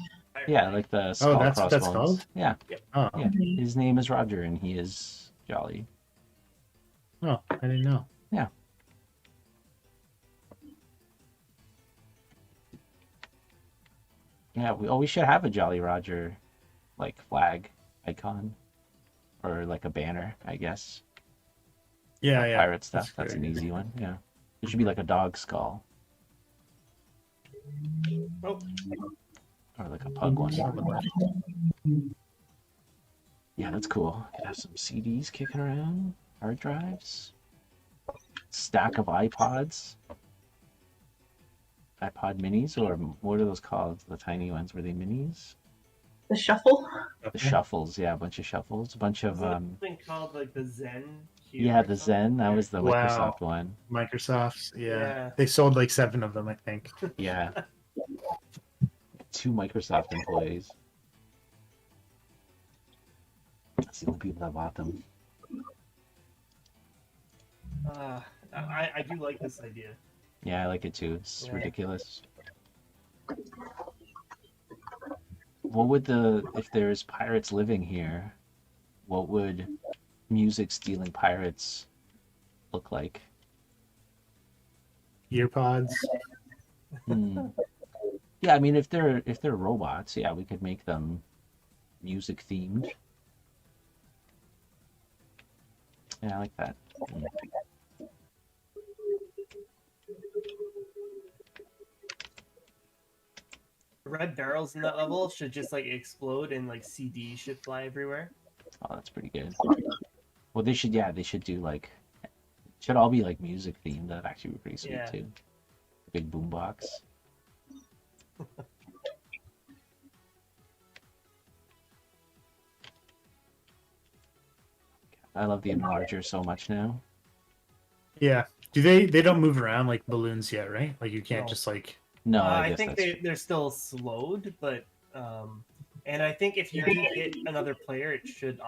Yeah, like the skull that's what that's crossbones. called? Yeah, Oh, yeah. His name is Roger, and he is Jolly. oh, I didn't know. Yeah, we should have a Jolly Roger, like flag icon, or like a banner, I guess. Yeah, yeah. Pirate stuff. That's That's good. an easy one. Yeah, it should be like a dog skull Oh, or like a pug one. Yeah, that's cool. Could have some CDs kicking around, hard drives, stack of iPods. iPod minis, or what are those called? The tiny ones, were they minis? The shuffle. The shuffles, yeah, a bunch of shuffles, a bunch of something called like the Zen. Cube yeah, or the something. Zen, that was the Wow. Microsoft one. Microsoft's. Yeah. Yeah. They sold like 7 of them, I think. Yeah. 2 Microsoft employees. That's the only people that bought them. I do like this idea. Yeah, I like it too. It's Yeah. ridiculous. What would if there's pirates living here, what would music stealing pirates look like? Earpods. Hmm. Yeah, I mean if they're robots, yeah, we could make them music themed. Yeah, I like that. Hmm. Red barrels in that level should just like explode and like CDs should fly everywhere. Oh, that's pretty good. Well, they should, yeah, they should do like, should all be like music themed. That'd actually be pretty sweet Yeah. too. Big boombox. I love the enlarger so much now. Yeah. Do they don't move around like balloons yet, right? Like you can't No. just like. No, I guess think that's they're still slowed, but and I think if you do hit another player, it should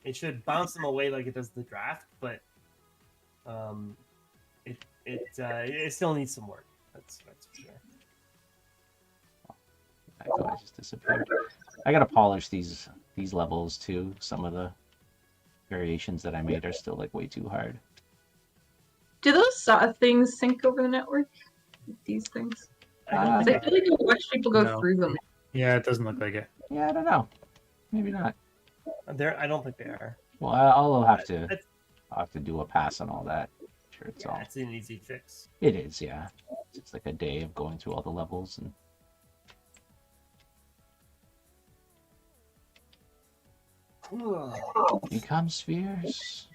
it should bounce them away like it does the draft, but it still needs some work. That's for sure. I just disappeared. I gotta polish these levels too. Some of the variations that I made are still like way too hard. Do those things sync over the network? These things? I don't 'Cause think I feel like I watch people go No. through them. Yeah, it doesn't look like it. Yeah, I don't know. Maybe not. I don't think they are. Well, I'll have to. It's- I'll have to do a pass on all that. Sure, it's Yeah, all. it's an easy fix. It is, yeah. It's like a day of going through all the levels and. Here comes Spheres.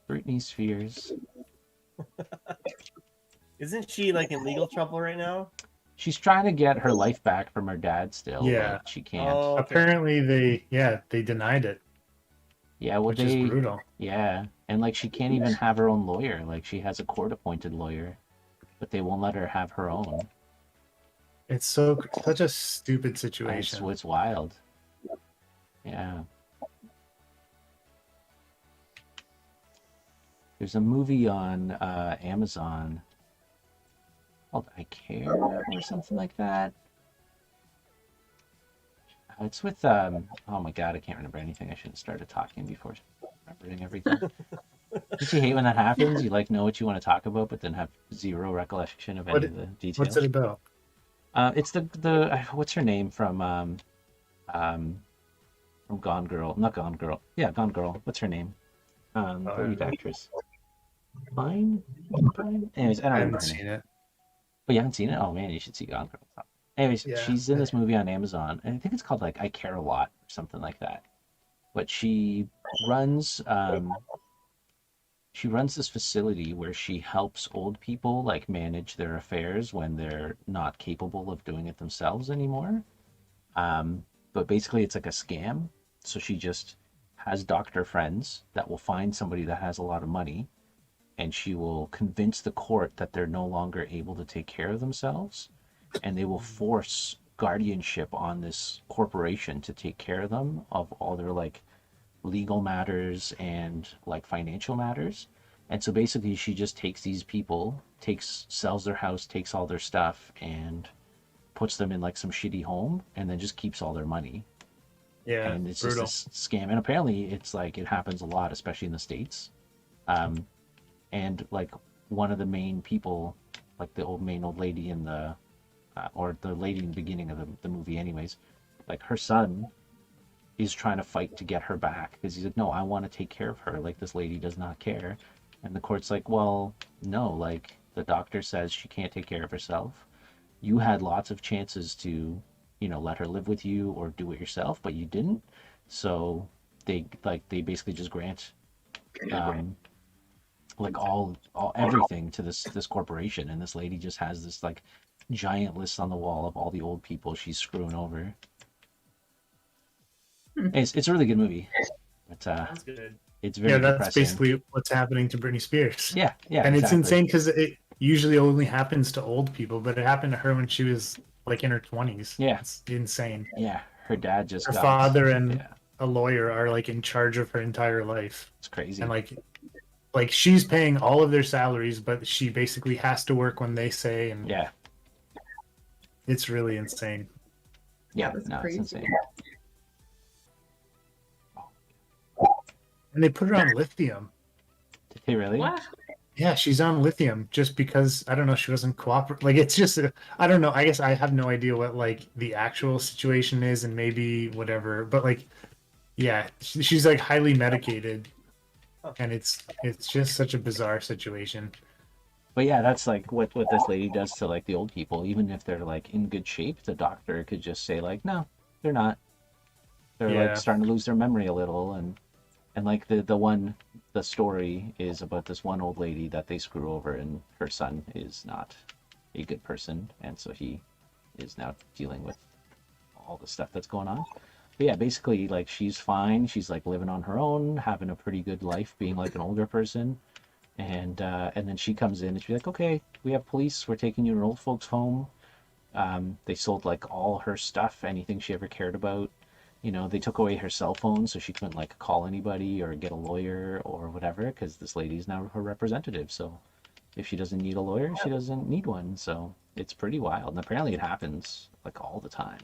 Britney Spheres. Isn't she like in legal trouble right now? She's trying to get her life back from her dad still. Yeah. But she can't. Oh, okay. Apparently they denied it, Yeah, well, which is they. brutal. Yeah, and like she can't even have her own lawyer. Like she has a court-appointed lawyer, but they won't let her have her own. It's such a stupid It's, situation. it's wild. Yeah. There's a movie on Amazon called I Care or something like that. It's with oh my god, I can't remember anything. I should have started talking before remembering everything. Don't you hate when that happens? You like know what you want to talk about, but then have zero recollection of any What- of the details. What's it about? It's the what's her name from Gone Girl? Not Gone Girl. Yeah, Gone Girl. What's her name? The lead actress. Fine. Anyways, I don't I remember haven't her name. seen it. Oh, you haven't seen it? Oh man, you should see Gone Girl. Anyways, Yeah. she's in this movie on Amazon, and I think it's called like I Care a Lot or something like that. But she runs this facility where she helps old people like manage their affairs when they're not capable of doing it themselves anymore. But basically it's like a scam. So she just has doctor friends that will find somebody that has a lot of money, and she will convince the court that they're no longer able to take care of themselves, and they will force guardianship on this corporation to take care of them of all their like legal matters and like financial matters. And so basically she just takes these people, sells their house, takes all their stuff, and puts them in like some shitty home, and then just keeps all their money. Yeah, And it's brutal. just this scam. And apparently it's like it happens a lot, especially in the States. And like one of the main people, like the main old lady in the or the lady in the beginning of the movie anyways, like her son is trying to fight to get her back because he's like, no, I want to take care of her, like this lady does not care. And the court's like, well, no, like the doctor says she can't take care of herself. You had lots of chances to, you know, let her live with you or do it yourself, but you didn't. So they basically just grant like all everything to this corporation, and this lady just has this like giant list on the wall of all the old people she's screwing over. It's a really good movie. But Sounds good. it's very Yeah, that's depressing. basically what's happening to Britney Spears. Yeah, and it's exactly. insane because it usually only happens to old people, but it happened to her when she was like in her 20s. Yeah. It's insane. Yeah, her dad just Her got father and yeah, a lawyer are like in charge of her entire life, it's crazy. and like she's paying all of their salaries, but she basically has to work when they say, and yeah, it's really insane. yeah, That's no, crazy. it's insane. And they put her on lithium. Did they really? What? Yeah, she's on lithium just because I don't know, she doesn't cooperate. Like it's just I don't know. I guess I have no idea what like the actual situation is, and maybe whatever. But like, yeah, she's like highly medicated, and it's just such a bizarre situation. But yeah, that's like what this lady does to like the old people. Even if they're like in good shape, the doctor could just say like, no, they're not They're Yeah. like starting to lose their memory a little, and like the story is about this one old lady that they screw over, and her son is not a good person, and so he is now dealing with all the stuff that's going on. But yeah, basically, like, she's fine. She's like living on her own, having a pretty good life, being like an older person. And then she comes in and she's like, okay, we have police. We're taking you to an old folks' home. They sold like all her stuff, anything she ever cared about. You know, they took away her cell phone so she couldn't like call anybody or get a lawyer or whatever, because this lady's now her representative. So if she doesn't need a lawyer, she doesn't need one. So it's pretty wild. And apparently it happens like all the time.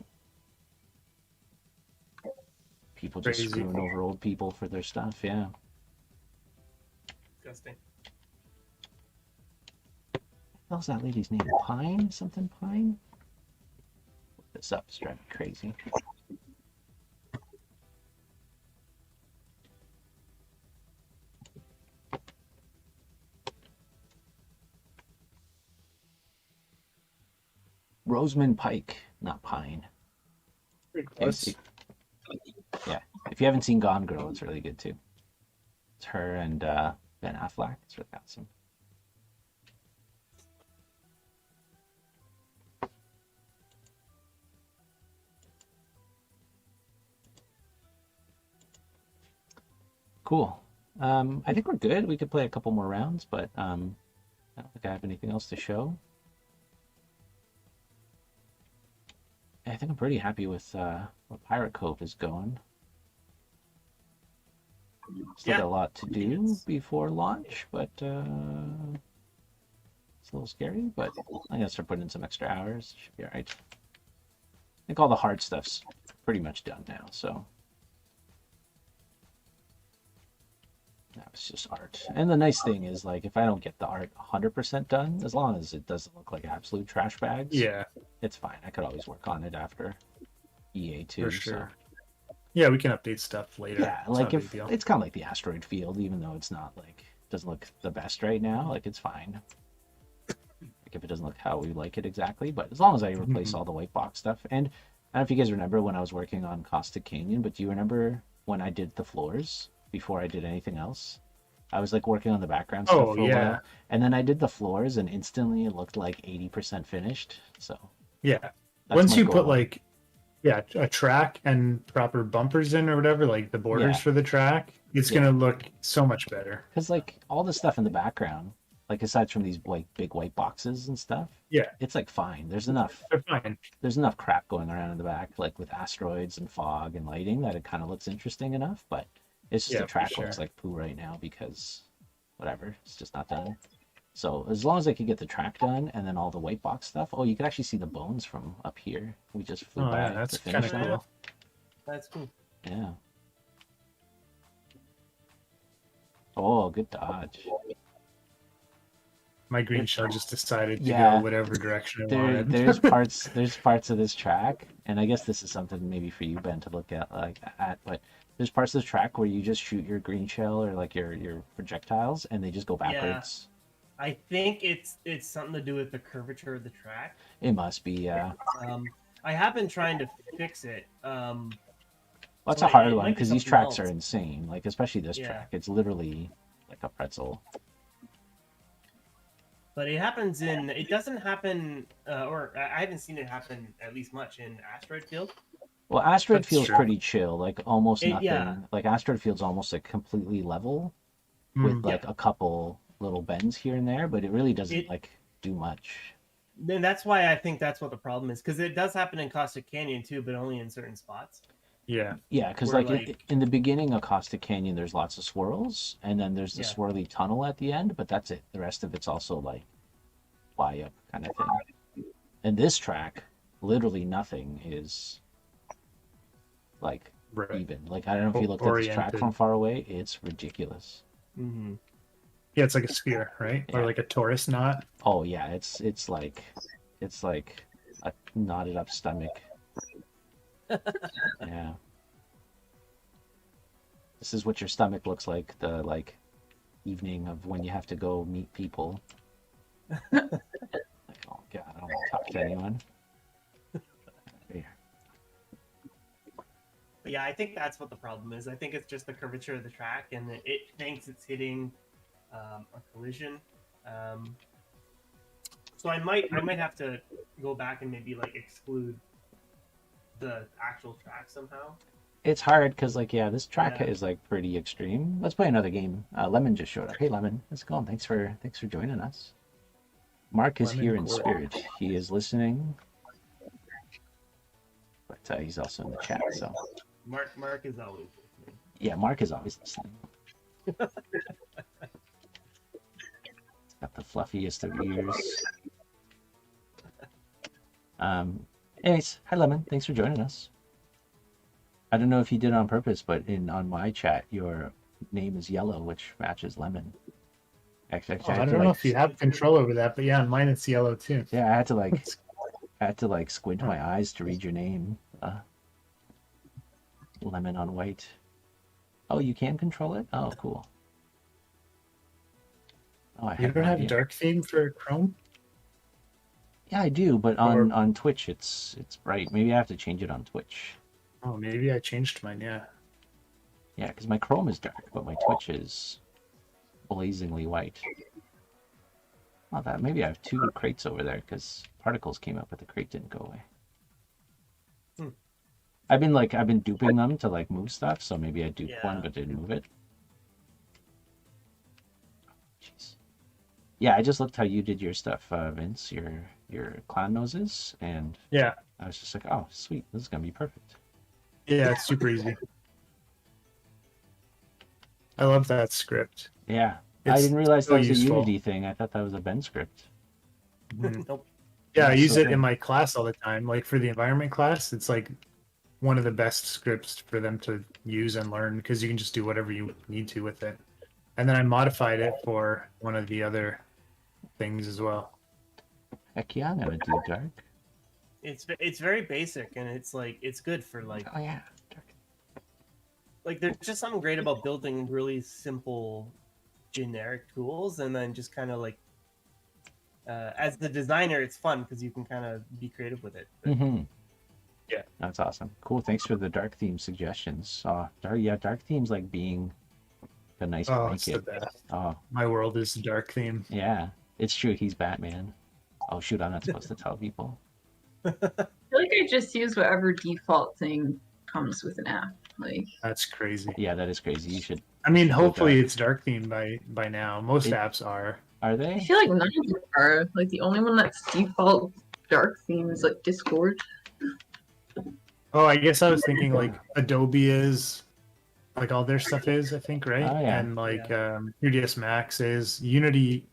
People just Crazy. screwing over old people for their stuff. Yeah. Disgusting. What was that lady's name? Pine? Something Pine? Look this up. It's driving me crazy. Rosamund Pike, not Pine. Pretty If, close. yeah, if you haven't seen Gone Girl, it's really good too. It's her and Ben Affleck. It's really awesome. Cool. I think we're good. We could play a couple more rounds, but I don't think I have anything else to show. I think I'm pretty happy with where Pirate Cove is going. Still got a lot to do before launch, but it's a little scary, but I'm gonna start putting in some extra hours. Should be alright. I think all the hard stuff's pretty much done now, so that was just art. And the nice thing is, like, if I don't get the art 100% done, as long as it doesn't look like absolute trash bags, Yeah, it's fine. I could always work on it after EA2. for sure. Yeah, we can update stuff later. Yeah, It's like not a if big deal. it's kind of like the asteroid field, even though it's not like doesn't look the best right now, like it's fine. Like if it doesn't look how we like it exactly, but as long as I replace all the white box stuff. And I don't know if you guys remember when I was working on Caustic Canyon, but do you remember when I did the floors before I did anything else? I was like working on the background stuff Oh, for a yeah. while, and then I did the floors, and instantly it looked like 80% finished. So Yeah. that's Once my you put goal. like, yeah, a track and proper bumpers in or whatever, like the borders Yeah. for the track, it's Yeah. gonna look so much better. Because like all the stuff in the background, like aside from these like big white boxes and stuff, Yeah, it's like fine. There's enough they're fine. crap going around in the back, like with asteroids and fog and lighting, that it kind of looks interesting enough. But it's just Yeah, the for track sure. looks like poo right now because whatever, it's just not done. So as long as I could get the track done and then all the white box stuff. Oh, you can actually see the bones from up here. We just flew Oh by yeah, that's to kind finish of that. cool. That's cool. Yeah. Oh, good dodge. My green shell just decided to Yeah. go whatever direction it There, wanted. there's parts of this track, and I guess this is something maybe for you, Ben, to look at but there's parts of the track where you just shoot your green shell or like your projectiles, and they just go backwards. I think it's something to do with the curvature of the track. It must be, yeah. I have been trying to fix it. Well, it's so a hard it one might be because these something tracks else. are insane. Like especially this Yeah. track, it's literally like a pretzel. But it happens in. It doesn't happen, or I haven't seen it happen at least much in Asteroid Field. Well, Asteroid That's Field's true. pretty chill, like almost It- nothing. yeah. Like Asteroid Field's almost like completely level Mm. with like a couple little bends here and there, but it really doesn't It- like do much. Then that's why I think that's what the problem is, because it does happen in Caustic Canyon too, but only in certain spots. Yeah, Yeah, because Where, like in the beginning of Caustic Canyon, there's lots of swirls, and then there's the Yeah. swirly tunnel at the end, but that's it. The rest of it's also like fly up kind of thing. And this track, literally nothing is like right. even. Like I don't know if you looked at this track Oriented. from far away, it's ridiculous. Mm-hmm. Yeah, it's like a sphere, right? Yeah. Or like a torus knot. Oh yeah, it's like a knotted up stomach. Yeah. This is what your stomach looks like the like evening of when you have to go meet people. Like, oh god, I don't want to talk to anyone. Here. But yeah, Yeah, I think that's what the problem is. I think it's just the curvature of the track, and it thinks it's hitting a collision. So I might have to go back and maybe like exclude the actual track somehow. It's hard because, like, yeah, this track Yeah. is like pretty extreme. Let's play another game. Lemon just showed up. Hey, Lemon, how's it going? Thanks for joining us. Mark is Lemon here in Court. spirit. He is listening, but he's also in the chat. So Mark is always listening. yeah, Mark is always listening. He's got the fluffiest of ears. Anyways, hi Lemon. Thanks for joining us. I don't know if you did it on purpose, but on my chat, your name is yellow, which matches Lemon. Actually, I don't know if you have control over that, but yeah, on mine it's yellow too. Yeah, I had to like squint my eyes to read your name. Lemon on white. Oh, you can control it? Oh, cool. Oh, I You had don't no have idea. dark theme for Chrome? Yeah, I do, but Or- on Twitch it's bright. Maybe I have to change it on Twitch. Oh, maybe I changed mine. Yeah. Yeah, because my Chrome is dark, but my Twitch is blazingly white. Oh, that maybe I have two crates over there because particles came up, but the crate didn't go away. Hmm. I've been duping them to like move stuff, so maybe I duped one Yeah. but didn't move it. Jeez. Yeah, I just looked how you did your stuff, Vince. Your clown noses, and Yeah. I was just like, oh, sweet, this is gonna be perfect. Yeah, it's super easy. I love that script. Yeah, I It's didn't realize so that was useful. a Unity thing. I thought that was a Ben script. Mhm. Nope. Yeah, I That's use so it good. in my class all the time. Like for the environment class, it's like one of the best scripts for them to use and learn because you can just do whatever you need to with it. And then I modified it for one of the other things as well. Heck yeah, I'm gonna do dark. It's very basic, and it's like it's good for like Oh yeah, dark. there's just something great about building really simple generic tools, and then just kind of like as the designer, it's fun because you can kind of be creative with it. But Mm-hmm. Yeah. That's awesome. Cool. Thanks for the dark theme suggestions. Dark themes like being a nice Oh, it's the blanket. best. Oh, My world is the dark theme. yeah. It's true. He's Batman. Oh shoot, I'm not supposed to tell people. I feel like I just use whatever default thing comes with an app. Like, That's crazy. Yeah, that is crazy. You should. I mean, Go hopefully dark. it's dark theme by now. Most It- apps are. Are I they? feel like none of them are. Like, the only one that's default dark theme is like Discord. Oh, I guess I was thinking like Adobe is, like all their stuff is, I think, right? Oh, yeah. And like 3ds Max is. Unity,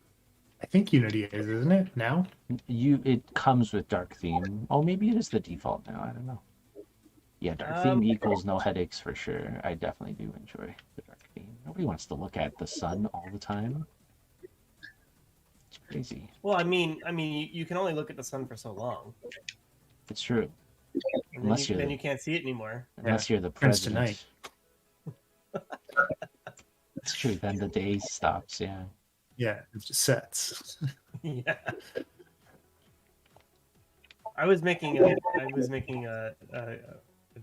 I think Unity is, isn't it now? It comes with dark theme. Oh, maybe it is the default now. I don't know. Yeah, dark theme equals no headaches for sure. I definitely do enjoy the dark theme. Nobody wants to look at the sun all the time. It's crazy. well, I mean, you can only look at the sun for so long, It's true. and Unless then you're- you can't see it anymore. Unless you're the Prince president. It's true. Then the day stops. Yeah. Yeah, it just sets. Yeah. I was making a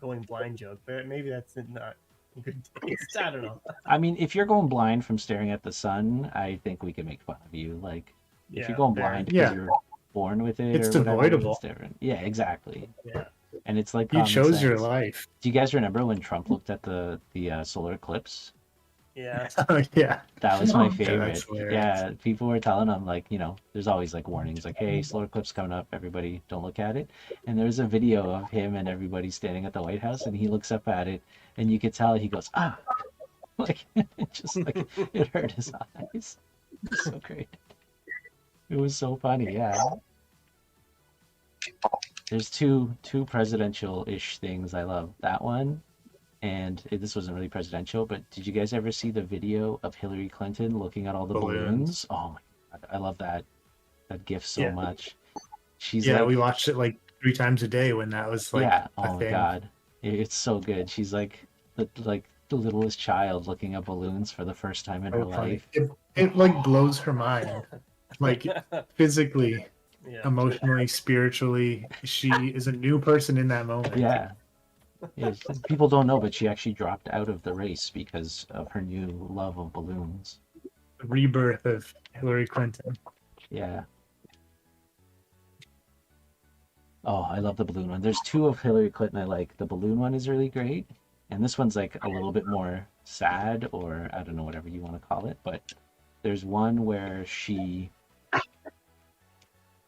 going blind joke, but maybe that's not good taste. I don't know. I mean, if you're going blind from staring at the sun, I think we can make fun of you. Like, if Yeah, you're going fair. blind because Yeah. you're born with it, It's or whatever, avoidable. it's different. Yeah, exactly. Yeah. And it's like You common chose your sense. life. Do you guys remember when Trump looked at the solar eclipse? Yeah. Oh, yeah. That was my Yeah, favorite. that's hilarious. Yeah, people were telling him like, there's always like warnings like, hey, solar eclipse coming up, everybody don't look at it. And there's a video of him and everybody standing at the White House, and he looks up at it, and you could tell he goes, ah, like it just like it hurt his eyes. It was so great. It was so funny, yeah. There's two presidential-ish things I love. That one, and this wasn't really presidential, but did you guys ever see the video of Hillary Clinton looking at all the balloons? Balloons. Oh my god, I love that gif so Yeah. much. She's Yeah, like, we watched it like 3 times a day when that was like yeah, a oh my thing. god, it's so good. She's like the littlest child looking at balloons for the first time in her So funny. life. It like blows her mind. Like physically, Yeah. emotionally, spiritually, she is a new person in that moment. Yeah, Yes, people don't know, but she actually dropped out of the race because of her new love of balloons. The rebirth of Hillary Clinton. Yeah. Oh, I love the balloon one. There's two of Hillary Clinton I like. The balloon one is really great, and this one's like a little bit more sad, or I don't know, whatever you want to call it. But there's one where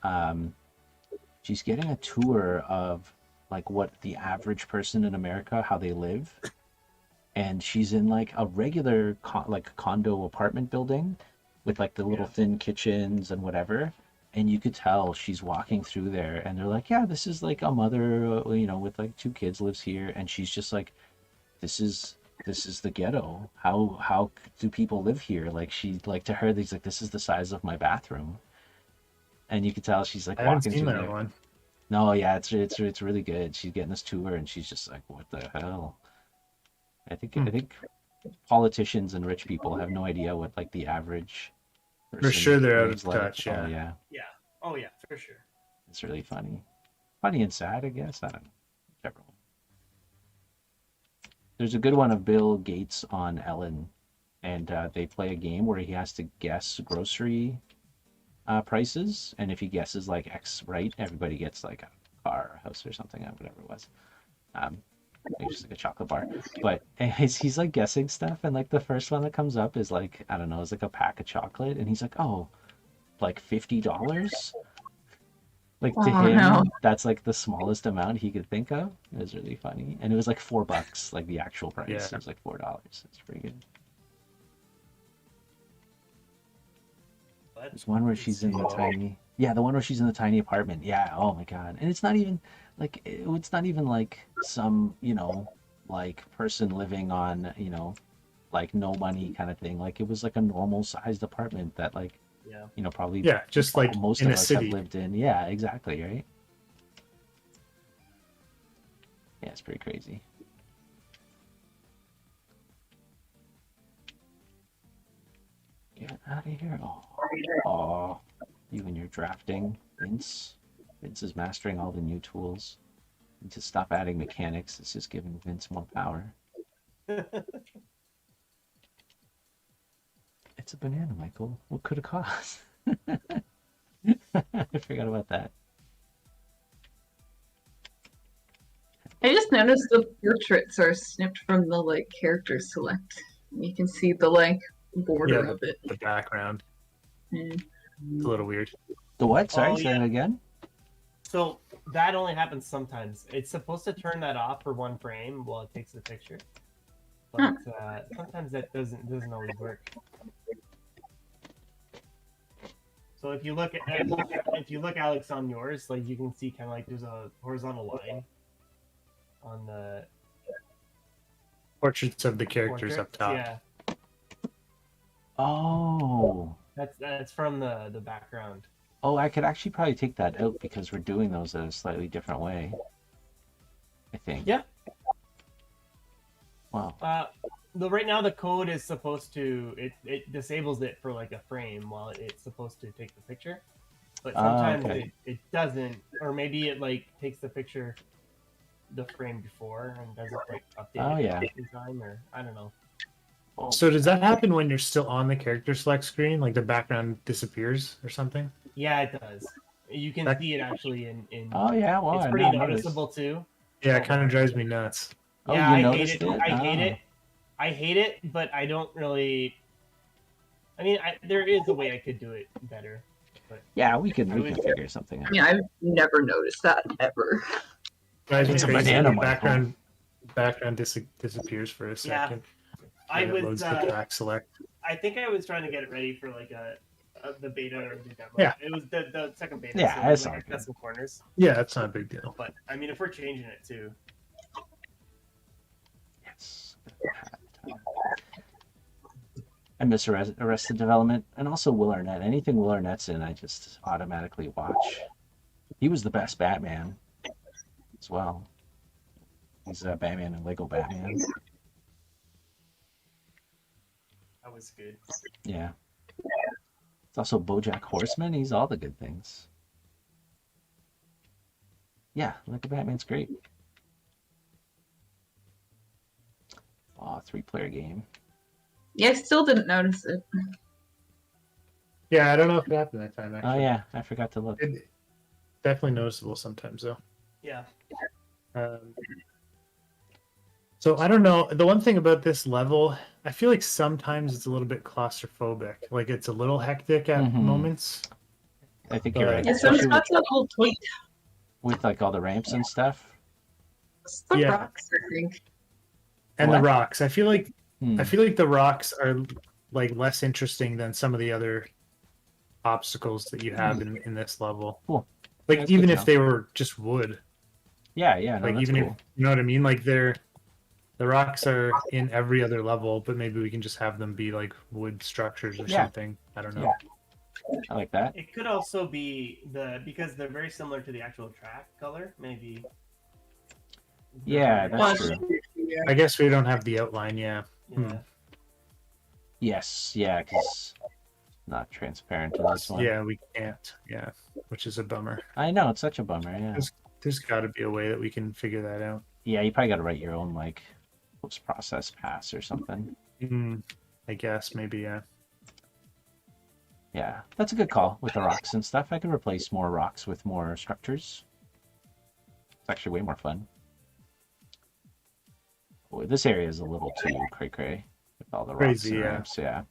um, she's getting a tour of like what the average person in America, how they live, and she's in like a regular like condo apartment building with like the little thin kitchens and whatever, and you could tell she's walking through there and they're like, yeah, this is like a mother, with like two kids lives here, and she's just like, this is the ghetto. How do people live here? Like, she, like, to her, he's like, this is the size of my bathroom, and you could tell she's like I haven't walking seen through that there. one. No, yeah, it's really good. She's getting this tour and she's just like, what the hell? I think politicians and rich people have no idea what like the average For person sure they're out lives of like. touch. Oh Yeah. yeah, Yeah. Oh yeah, for sure. it's really funny and sad, I guess. I don't know, whichever one. There's a good one of Bill Gates on Ellen, and they play a game where he has to guess grocery prices, and if he guesses like X right, everybody gets like a car, or a house, or something, whatever it was. Maybe just like a chocolate bar. But he's like guessing stuff, and like the first one that comes up is like, I don't know, it's like a pack of chocolate, and he's like, oh, like $50? Like to Oh, him, no. that's like the smallest amount he could think of. It was really funny, and it was like $4, like the actual price. Yeah. It was like $4. It's pretty good. But There's one where she's in the tiny, yeah, the one where she's in the tiny apartment. Yeah, oh my God. And it's not even like some, like person living on, like no money kind of thing. Like it was like a normal sized apartment that like, yeah. probably Yeah, just like most in of a us city. have lived in. Yeah, exactly, right? Yeah, it's pretty crazy. Get out of here. Oh, you and your drafting, Vince. Vince is mastering all the new tools. Need to stop adding mechanics. It's just giving Vince more power. It's a banana, Michael. What could it cost? I forgot about that. I just noticed the portraits are snipped from the like character select. You can see the like border Yeah. of it. The background. Mm. It's a little weird. The what? Sorry, Oh, say yeah. that again. So that only happens sometimes. It's supposed to turn that off for one frame while it takes the picture, but sometimes that doesn't always work. So if you look Alex on yours, like you can see kind of like there's a horizontal line on the Portraits of the characters up top. Yeah, Oh. that's from the background. Oh, I could actually probably take that out because we're doing those in a slightly different way. I think. Yeah. Wow. Right now the code is supposed to it disables it for like a frame while it's supposed to take the picture, but sometimes okay. it doesn't, or maybe it like takes the picture the frame before and doesn't like update Oh, it yeah. in time, or I don't know. So does that happen when you're still on the character select screen? Like the background disappears or something? Yeah, it does. You can That- see it actually in Oh yeah, well, it's I pretty never noticed. noticeable too. Yeah, it kind of drives me nuts. Oh, Yeah, you I hate noticed it. it? I hate Oh. it. I hate it, but I don't really. I mean, there is a way I could do it better. Yeah, we can would- figure something I out. mean, I've never noticed that ever. Drives me It's a crazy. banana, The Michael. background disappears for a Yeah. second. I and it was. loads the back select. I think I was trying to get it ready for like the beta or the demo. Yeah. It was the second beta. Yeah, so that's like, all I cut good. some corners. Yeah, that's not a big deal. But I mean, if we're changing it too, Yes. I miss Arrested Development, and also Will Arnett. Anything Will Arnett's in, I just automatically watch. He was the best Batman as well. He's Batman and Lego Batman. that was good. Yeah. It's also BoJack Horseman. He's all the good things. Yeah, Lego Batman's great. Oh, 3-player game. Yeah, I still didn't notice it. Yeah, I don't know if it happened that time, Oh actually. yeah, I forgot to look. It, definitely noticeable sometimes, though. Yeah. So I don't know. The one thing about this level, I feel like sometimes it's a little bit claustrophobic. Like it's a little hectic at Mhm. moments. I think you're But- right. Yeah, some Especially spots are a little tweaked. with like all the ramps and stuff. It's the Yeah. rocks, I think. And What? the rocks. I feel like Hmm. the rocks are like less interesting than some of the other obstacles that you have in this level. Cool. Like That's even good to if they were just wood. Yeah, no, Like that's even cool. if you know what I mean? Like the rocks are in every other level, but maybe we can just have them be like wood structures or Yeah. something. I don't know. Yeah. I like that. It could also be because they're very similar to the actual track color. Maybe. Yeah, that's Well, true. yeah. I guess we don't have the outline, yeah. Yeah. Yes, yeah, because not transparent in this one. Yeah, we can't. Yeah, which is a bummer. I know, it's such a bummer, yeah. There's got to be a way that we can figure that out. Yeah, you probably got to write your own, like, post-process pass or something. I guess maybe, yeah. Yeah, that's a good call with the rocks and stuff. I could replace more rocks with more structures. It's actually way more fun. Boy, this area is a little too cray-cray with all the rocks Crazy, and yeah. ramps, yeah.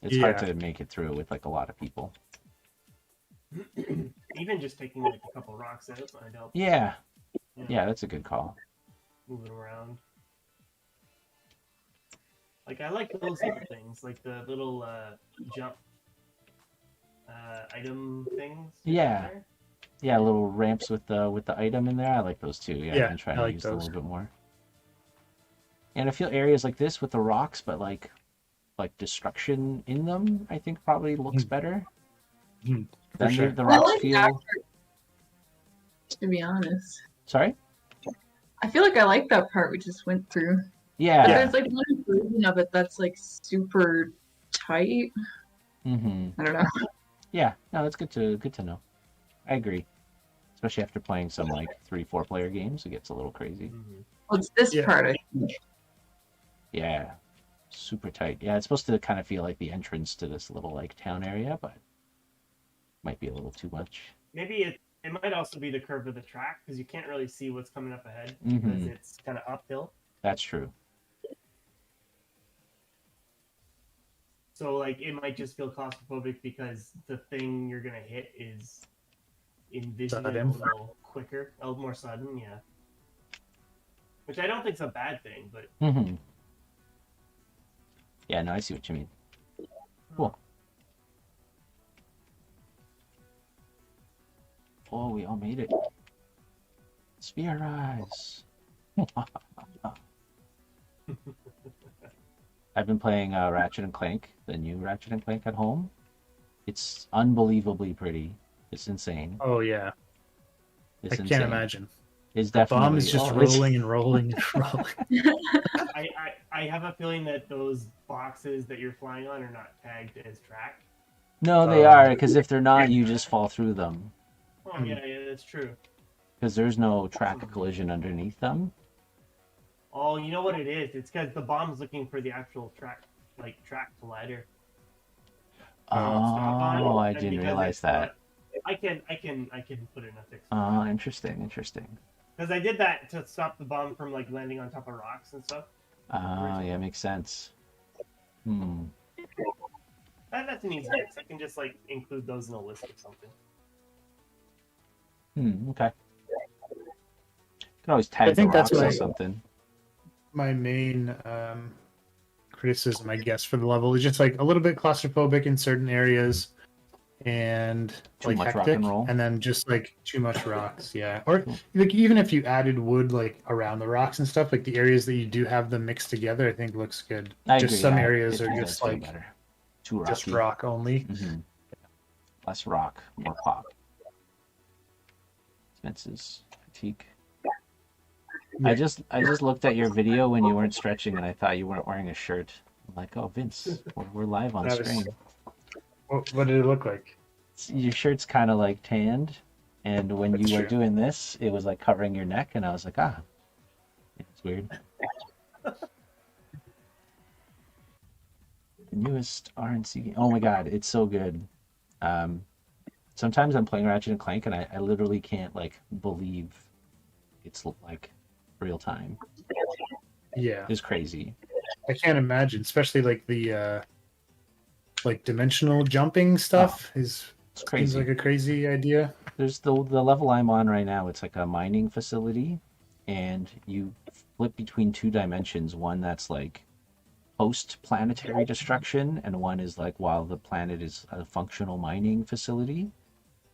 It's hard Yeah. to make it through with, like, a lot of people. Even just taking like a couple rocks out might help. Yeah, that's a good call. Moving around. Like I like those little things, like the little jump item things. Yeah. there. Yeah, little ramps with the item in there. I like those too. Yeah, Yeah, I've been trying I to like use them a those. little bit more. And I feel areas like this with the rocks, but like destruction in them, I think probably looks better. Mhm, for Then sure. the I rocks like feel. that part, to be honest. Sorry. I feel like I like that part we just went through. But Yeah. there's like one version of it that's like super tight. Mm-hmm. I don't know. Yeah. No, that's good to know. I agree. Especially after playing some like 3-4 player games, it gets a little crazy. Mhm. Well, it's this Yeah. part, I think. Yeah. Super tight. Yeah, it's supposed to kind of feel like the entrance to this little like town area, but might be a little too much. Maybe it might also be the curve of the track because you can't really see what's coming up ahead Mhm. because it's kind of uphill. That's true. So like it might just feel claustrophobic because the thing you're gonna hit is invisible a Sudden. little quicker, a little more sudden, yeah. Which I don't think's a bad thing, but Mm-hmm. Yeah, no, I see what you mean. Cool. Oh, we all made it. Sphere Rise. I've been playing Ratchet and Clank, the new Ratchet and Clank at home. It's unbelievably pretty. It's insane. Oh yeah, It's I can't insane. imagine. It's The definitely bomb is just oh, it's- rolling and rolling and rolling. I have a feeling that those boxes that you're flying on are not tagged as track. No, they are, because if they're not, you just fall through them. Oh yeah, that's true. Because there's no track collision underneath them. Oh, you know what it is? It's because the bomb's looking for the actual track collider. Stop on, Oh, I and didn't because realize it's that. not- I can put in a fix. Oh, interesting. Because I did that to stop the bomb from like landing on top of rocks and stuff. Ah, yeah, makes sense. Hmm. That's an easy fix. I can just like include those in a list or something. Okay. Can always tag the think that's rocks or my- something. My main criticism, I guess, for the level is just like a little bit claustrophobic in certain areas, and Too like much rock hectic, and roll. and then just like too much rocks. Yeah, or like even if you added wood like around the rocks and stuff, like the areas that you do have them mixed together, I think looks good. I just agree, some yeah, areas it are does just feel like better. Too rocky. just rock only. Hmm. Less rock, more pop. Spence's critique. I just looked at your video when you weren't stretching, and I thought you weren't wearing a shirt. I'm like, oh, Vince, we're live on That was- screen. What did it look like? Your shirt's kind of like tanned, and when That's you were true. doing this, it was like covering your neck, and I was like, it's weird. The newest RNC game. Oh my god, it's so good. Um, Sometimes I'm playing Ratchet and Clank and I literally can't like believe it's like real time. Yeah, It's crazy. I can't imagine, especially like the like dimensional jumping stuff is It's seems crazy. like a crazy idea. There's the level I'm on right now. It's like a mining facility, and you flip between two dimensions. One that's like post planetary destruction, and one is like while the planet is a functional mining facility.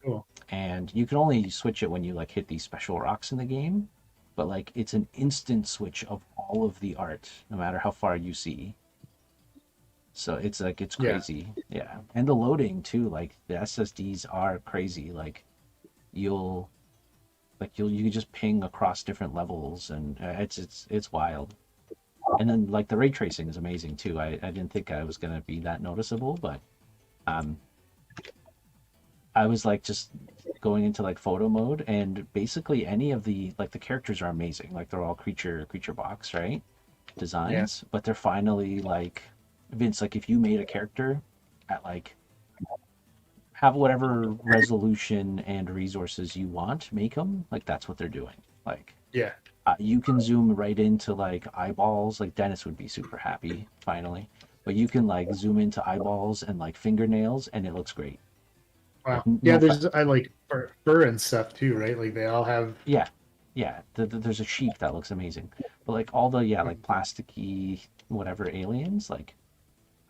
Cool. And you can only switch it when you like hit these special rocks in the game, but like it's an instant switch of all of the art, no matter how far you see. So it's like it's Yeah. crazy, yeah. And the loading too, like the SSDs are crazy. Like you'll you can just ping across different levels, and it's wild. And then like the ray tracing is amazing too. I didn't think I was gonna be that noticeable, but um, I was like just going into like photo mode, and basically any of the like the characters are amazing. Like they're all creature box, right? Designs, but they're finally like Vince. Like if you made a character at like have whatever resolution and resources you want, make them like that's what they're doing. Like Yeah. you can zoom right into like eyeballs. Like Dennis would be super happy finally, but you can like zoom into eyeballs and like fingernails, and it looks great. Wow. No Yeah, fa- there's I like fur and stuff too, right? Like they all have. Yeah, yeah. There's a sheep that looks amazing, but like all the like plasticky whatever aliens, like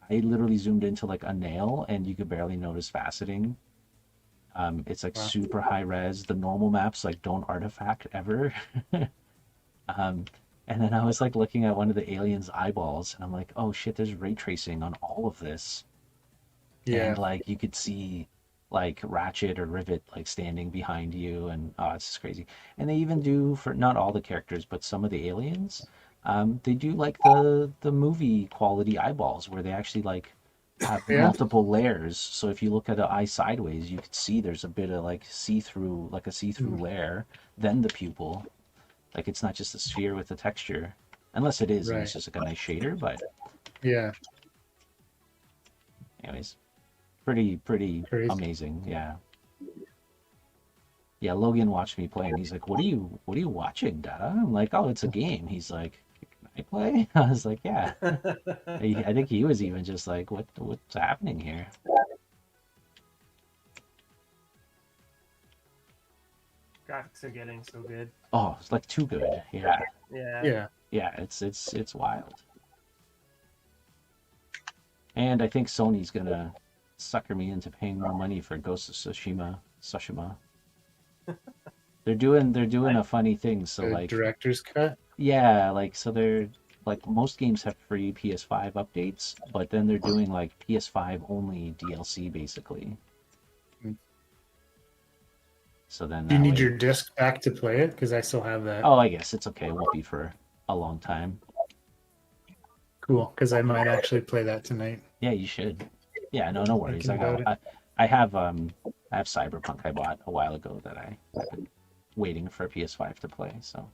I literally zoomed into like a nail and you could barely notice faceting. It's like Wow. super high res. The normal maps like don't artifact ever. um, and then I was like looking at one of the aliens' eyeballs, and I'm like, oh shit, there's ray tracing on all of this. Yeah. And like you could see like Ratchet or Rivet like standing behind you, and oh, it's just crazy. And they even do for not all the characters, but some of the aliens. They do like the movie quality eyeballs where they actually like have Yeah. multiple layers. So if you look at an eye sideways, you can see there's a bit of like see-through, like a see-through layer, then the pupil. Like it's not just a sphere with a texture, unless it is, and it's Right. just like a nice shader. But Yeah. anyways, pretty Crazy. amazing. Yeah. Yeah, Logan watched me play, and he's like, what are you watching, Dada?" I'm like, "Oh, it's a game." He's like, "Can I play?" I was like, "Yeah." I think he was even just like, what's happening here?" Graphics are getting so good. Oh, it's like too good. Yeah. Yeah. Yeah. Yeah, it's wild. And I think Sony's gonna sucker me into paying more money for Ghost of Tsushima. They're doing a funny thing. So The like, director's cut. yeah, like so they're like most games have free PS5 updates, but then they're doing like PS5 only DLC basically. Hmm. So then Do you that need way- your disc back to play it? Because I still have that. Oh, I guess it's okay. It won't be for a long time. Cool. Because I might actually play that tonight. Yeah, you should. Yeah, no worries. Thinking about I have Cyberpunk I bought a while ago that I've been waiting for a PS5 to play. So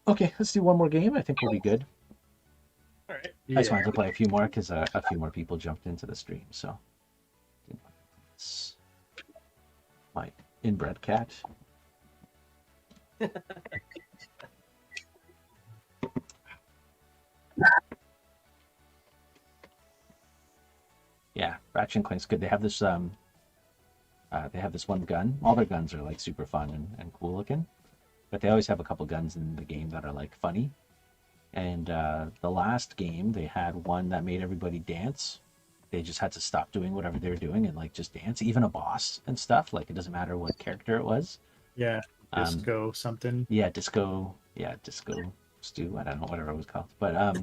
okay, let's do one more game. I think we'll be good. All right. I just wanted to play a few more because a few more people jumped into the stream. So it's my inbred cat. Yeah, Ratchet and Clank's good. They have this one gun. All their guns are like super fun and cool looking, but they always have a couple guns in the game that are like funny. And the last game they had one that made everybody dance. They just had to stop doing whatever they were doing and like just dance. Even a boss and stuff. Like it doesn't matter what character it was. Yeah. Um, Disco something. Yeah, disco stew. I don't know whatever it was called. But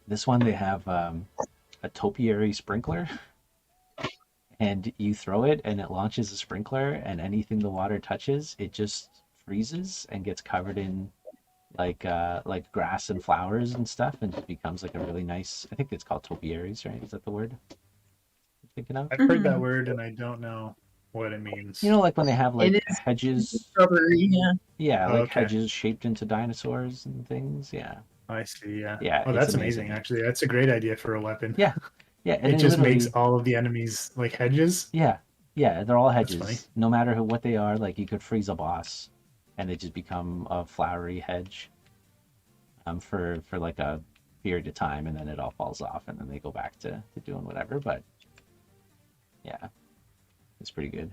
this one they have a topiary sprinkler, and you throw it and it launches a sprinkler, and anything the water touches, it just freezes and gets covered in like grass and flowers and stuff, and just becomes like a really nice. I think it's called topiaries, right? Is that the word you're thinking of? I've heard that word and I don't know what it means. You know, like when they have like It is hedges. Strawberry, yeah. Yeah, Oh, like okay. hedges shaped into dinosaurs and things. Yeah. I see. Yeah. Yeah, Oh, it's that's amazing. Actually, that's a great idea for a weapon. Yeah, yeah, and It they just makes literally, all of the enemies like hedges. yeah, yeah, they're all That's funny. hedges. No matter what they are, like you could freeze a boss, and they just become a flowery hedge, for like a period of time, and then it all falls off, and then they go back to doing whatever. But yeah, it's pretty good.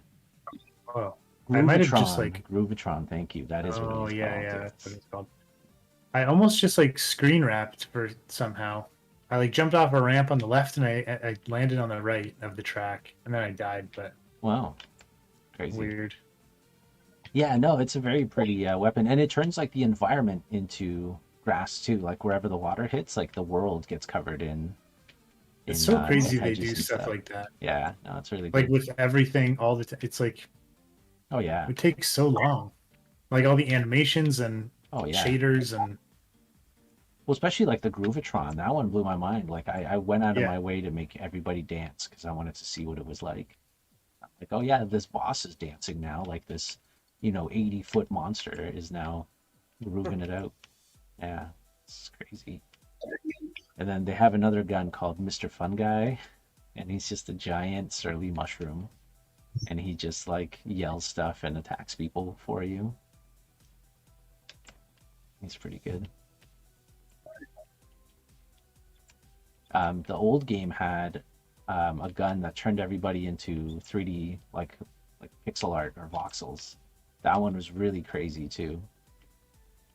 Oh, I might have just Groovatron, like. Groovatron, thank you. That is what Oh it is yeah, called. yeah, that's what it's called. I almost just like screen wrapped for somehow. I like jumped off a ramp on the left and I landed on the right of the track and then I died, but Wow, crazy. weird. Yeah, no, it's a very pretty weapon, and it turns like the environment into grass too. Like wherever the water hits, like the world gets covered in. It's so crazy they hedges do and stuff like that. Yeah, no, it's really Like good. with everything all the time. It's like Oh yeah, it takes so long. Like all the animations and oh yeah. shaders and Well, especially like the Groovatron, that one blew my mind. Like I went out of Yeah. my way to make everybody dance because I wanted to see what it was like. Like, oh yeah, this boss is dancing now. Like this, 80-foot monster is now grooving it out. Yeah, it's crazy. And then they have another gun called Mr. Fun Guy, and he's just a giant surly mushroom, and he just like yells stuff and attacks people for you. He's pretty good. The old game had a gun that turned everybody into 3D like pixel art or voxels. That one was really crazy too,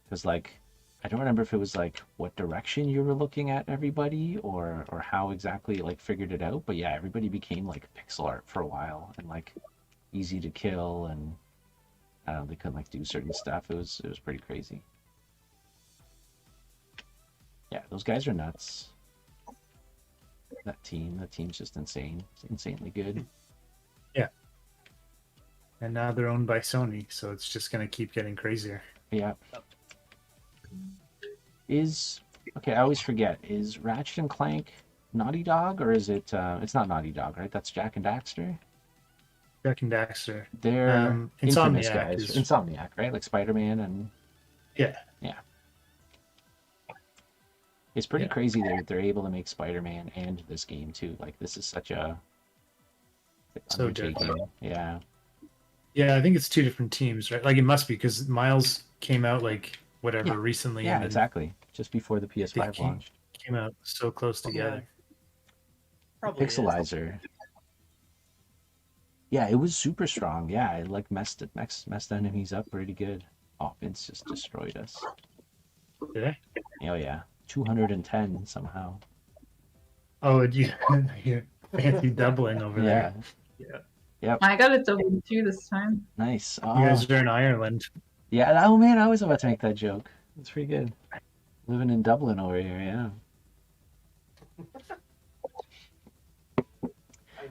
because like I don't remember if it was like what direction you were looking at everybody or how exactly it like figured it out. But yeah, everybody became like pixel art for a while and like easy to kill, and they couldn't like do certain stuff. It was pretty crazy. Yeah, those guys are nuts. That team's just insane. It's insanely good. and now they're owned by Sony, so it's just gonna keep getting crazier. Yeah. Okay, I always forget. Is Ratchet and Clank Naughty Dog, or is it it's not Naughty Dog, right? That's Jack and Daxter. Jack and Daxter. They're infamous Insomniac guys. is- Insomniac, right? Like Spider-Man and Yeah. it's pretty Yeah. crazy they're able to make Spider-Man and this game too. Like this is such a So undertaking. different. Yeah. Yeah, I think it's two different teams, right? Like it must be because Miles came out like whatever Yeah. recently Yeah, and then exactly. Just before the PS5 came- launched. came out so close together. Probably is. Pixelizer. Yeah, it was super strong. Yeah, it like messed enemies up pretty good. Oh, Vince just destroyed us. Did I? Oh yeah, 210 somehow. Oh, you fancy doubling over Yeah, there. I got it double two this time. nice. You Oh, guys are in Ireland. yeah. Oh man, I was about to make that joke. That's pretty good. Living in Dublin over here. Yeah, I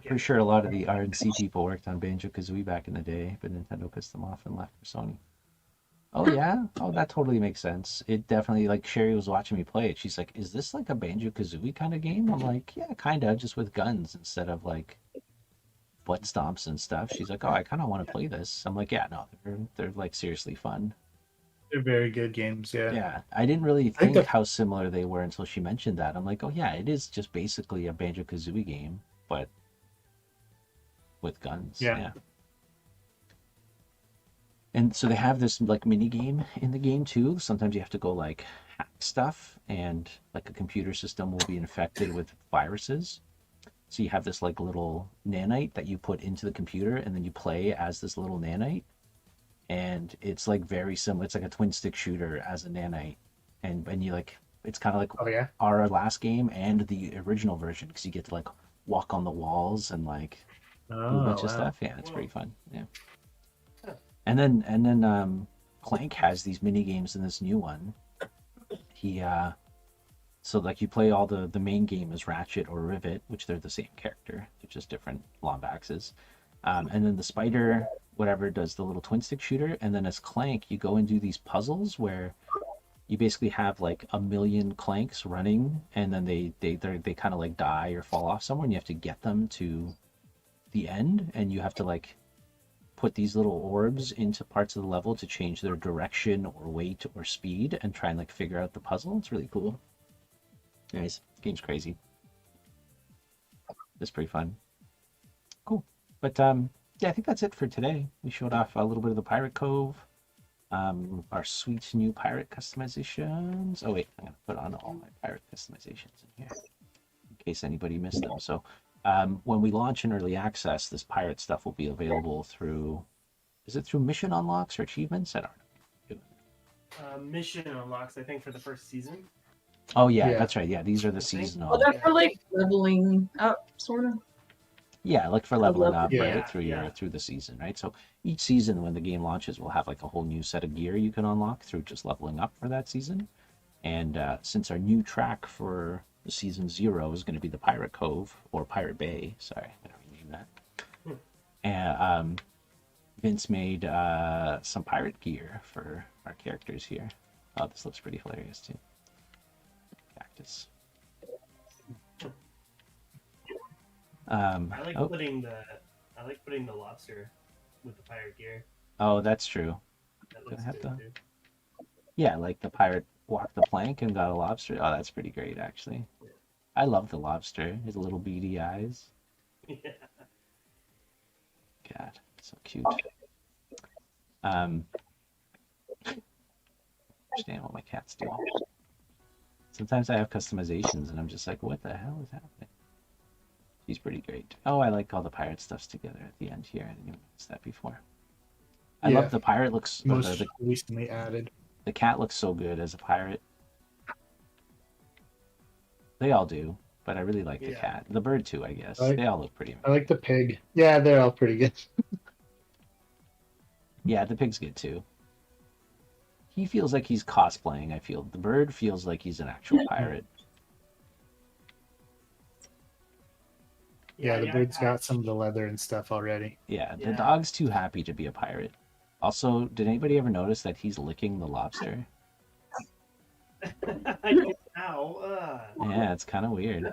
pretty guess. sure a lot of the R&C people worked on Banjo-Kazooie back in the day, but Nintendo pissed them off and left for Sony. Oh yeah? Oh, that totally makes sense. It definitely, like, Sherry was watching me play it. She's like, is this like a Banjo-Kazooie kind of game? I'm like, yeah, kind of, just with guns instead of like butt stomps and stuff. She's like, oh, I kind of want to play this. I'm like, yeah, no, they're like seriously fun. They're very good games. Yeah. Yeah, I didn't really think think that- how similar they were until she mentioned that. I'm like, oh yeah, it is just basically a Banjo-Kazooie game, but with guns. Yeah. Yeah. And so they have this like mini game in the game too. Sometimes you have to go like hack stuff, and like a computer system will be infected with viruses. So you have this like little nanite that you put into the computer, and then you play as this little nanite. And it's like very similar. It's like a twin stick shooter as a nanite, and you like it's kind of like Oh yeah. our last game and the original version because you get to like walk on the walls and like do Oh, a bunch of wow. stuff. Yeah, it's Whoa. pretty fun. Yeah. Huh. And then Clank has these mini games in this new one. He so like you play all the main game as Ratchet or Rivet, which they're the same character. They're just different Lombaxes. And then the spider, whatever, does the little twin stick shooter, and then as Clank, you go and do these puzzles where you basically have like a million Clanks running, and then they kind of like die or fall off somewhere, and you have to get them to the end, and you have to like put these little orbs into parts of the level to change their direction or weight or speed and try and like figure out the puzzle. It's really cool. Anyways, game's crazy. It's pretty fun. Cool. But yeah, I think that's it for today. We showed off a little bit of the Pirate Cove, our sweet new pirate customizations. Oh wait, I'm gonna put on all my pirate customizations in here in case anybody missed them. So when we launch in early access, this pirate stuff will be available through, is it through mission unlocks or achievements? I don't know. Mission unlocks, I think, for the first season. Oh yeah, Yeah. that's right. Yeah, these are the I think- seasonal. Well, they're for like leveling up, sort of. Yeah, like for leveling up, Yeah. right, through the season, right? So each season when the game launches, we'll have like a whole new set of gear you can unlock through just leveling up for that season. And since our new track for the season 0 is going to be the Pirate Cove or Pirate Bay, sorry, I'm going to rename that. And Vince made some pirate gear for our characters here. Oh, this looks pretty hilarious too. Cactus. I like oh, putting the lobster with the pirate gear. oh, that's true. That looks have good to- too. Yeah, like the pirate walked the plank and got a lobster. Oh, that's pretty great, actually. I love the lobster. His little beady eyes. Yeah. God, so cute. Understand what my cat's doing. Sometimes I have customizations and I'm just like, what the hell is happening? She's pretty great. Oh, I like all the pirate stuffs together at the end here. I didn't even notice that before. I Yeah. love the pirate looks. Or Most the recently added. cat looks so good as a pirate. They all do, but I really like the Yeah. cat. The bird too, I guess. I like- They all look pretty. I like the pig. Yeah, they're all pretty good. Yeah, the pig's good too. He feels like he's cosplaying, I feel. The bird feels like he's an actual pirate. Yeah, the yeah, bird's got some of the leather and stuff already. Yeah, the Yeah. dog's too happy to be a pirate. Also, did anybody ever notice that he's licking the lobster? Ow. Yeah, it's kind of weird.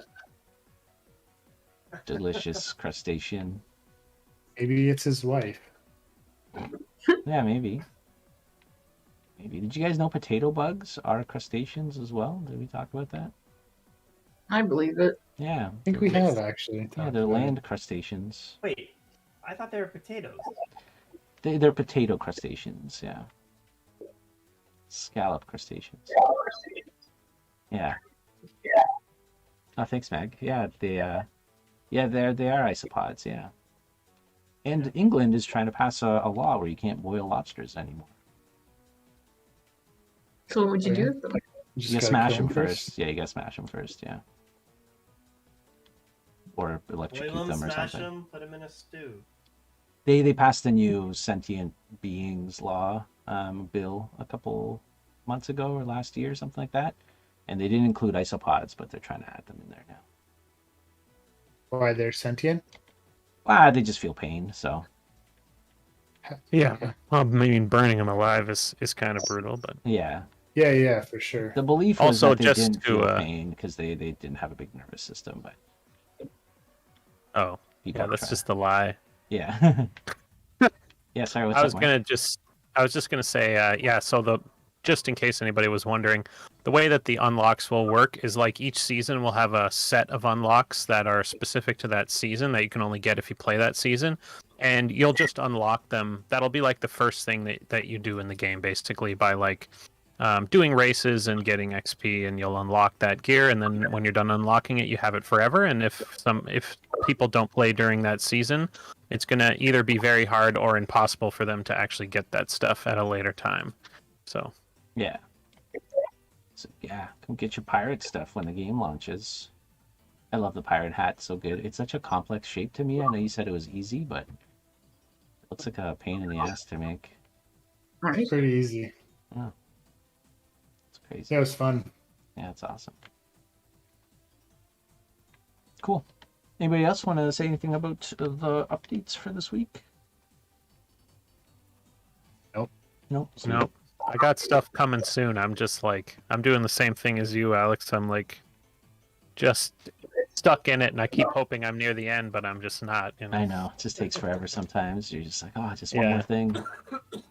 Delicious crustacean. Maybe it's his wife. Yeah, maybe. Maybe. Did you guys know potato bugs are crustaceans as well? Did we talk about that? I believe it. Yeah. I think we have actually. Yeah, talked they're about it. land crustaceans. Wait, I thought they were potatoes. They're potato crustaceans, yeah. Scallop crustaceans. Yeah. Oh, thanks, Meg. Yeah, they are isopods, yeah. And England is trying to pass a law where you can't boil lobsters anymore. So what would you do with them? You gotta gotta smash kill them first. Yeah, you gotta smash them first, yeah. Or electrocute Boil them, them or smash something. them, put them in a stew. They passed a new sentient beings law bill a couple months ago or last year, something like that. And they didn't include isopods, but they're trying to add them in there now. Why they're sentient? They just feel pain, so Yeah. Okay. Well, I mean, burning them alive is kind of brutal, but yeah. Yeah, for sure. The belief was Also, that they just didn't to, feel pain because they didn't have a big nervous system, but oh, people yeah, that's try. just the lie. Yeah. Yeah, sorry, what's I up, was Mark? just gonna say, yeah. So just in case anybody was wondering, the way that the unlocks will work is like each season will have a set of unlocks that are specific to that season that you can only get if you play that season, and you'll just unlock them. That'll be like the first thing that you do in the game, basically by like doing races and getting XP, and you'll unlock that gear, and then when you're done unlocking it, you have it forever. And if people don't play during that season, it's gonna either be very hard or impossible for them to actually get that stuff at a later time. So Yeah. So yeah, come get your pirate stuff when the game launches. I love the pirate hat, so good. It's such a complex shape to me. I know you said it was easy, but it looks like a pain in the ass to make. Right. Pretty easy. It's crazy. Yeah, it was fun. Yeah, it's awesome. Cool. Anybody else want to say anything about the updates for this week? Nope. Nope. no, I got stuff coming soon. I'm just like I'm doing the same thing as you, Alex. I'm like just stuck in it, and I keep hoping I'm near the end, but I'm just not. You know? I know. It just takes forever sometimes. You're just like, oh, just one Yeah. more thing.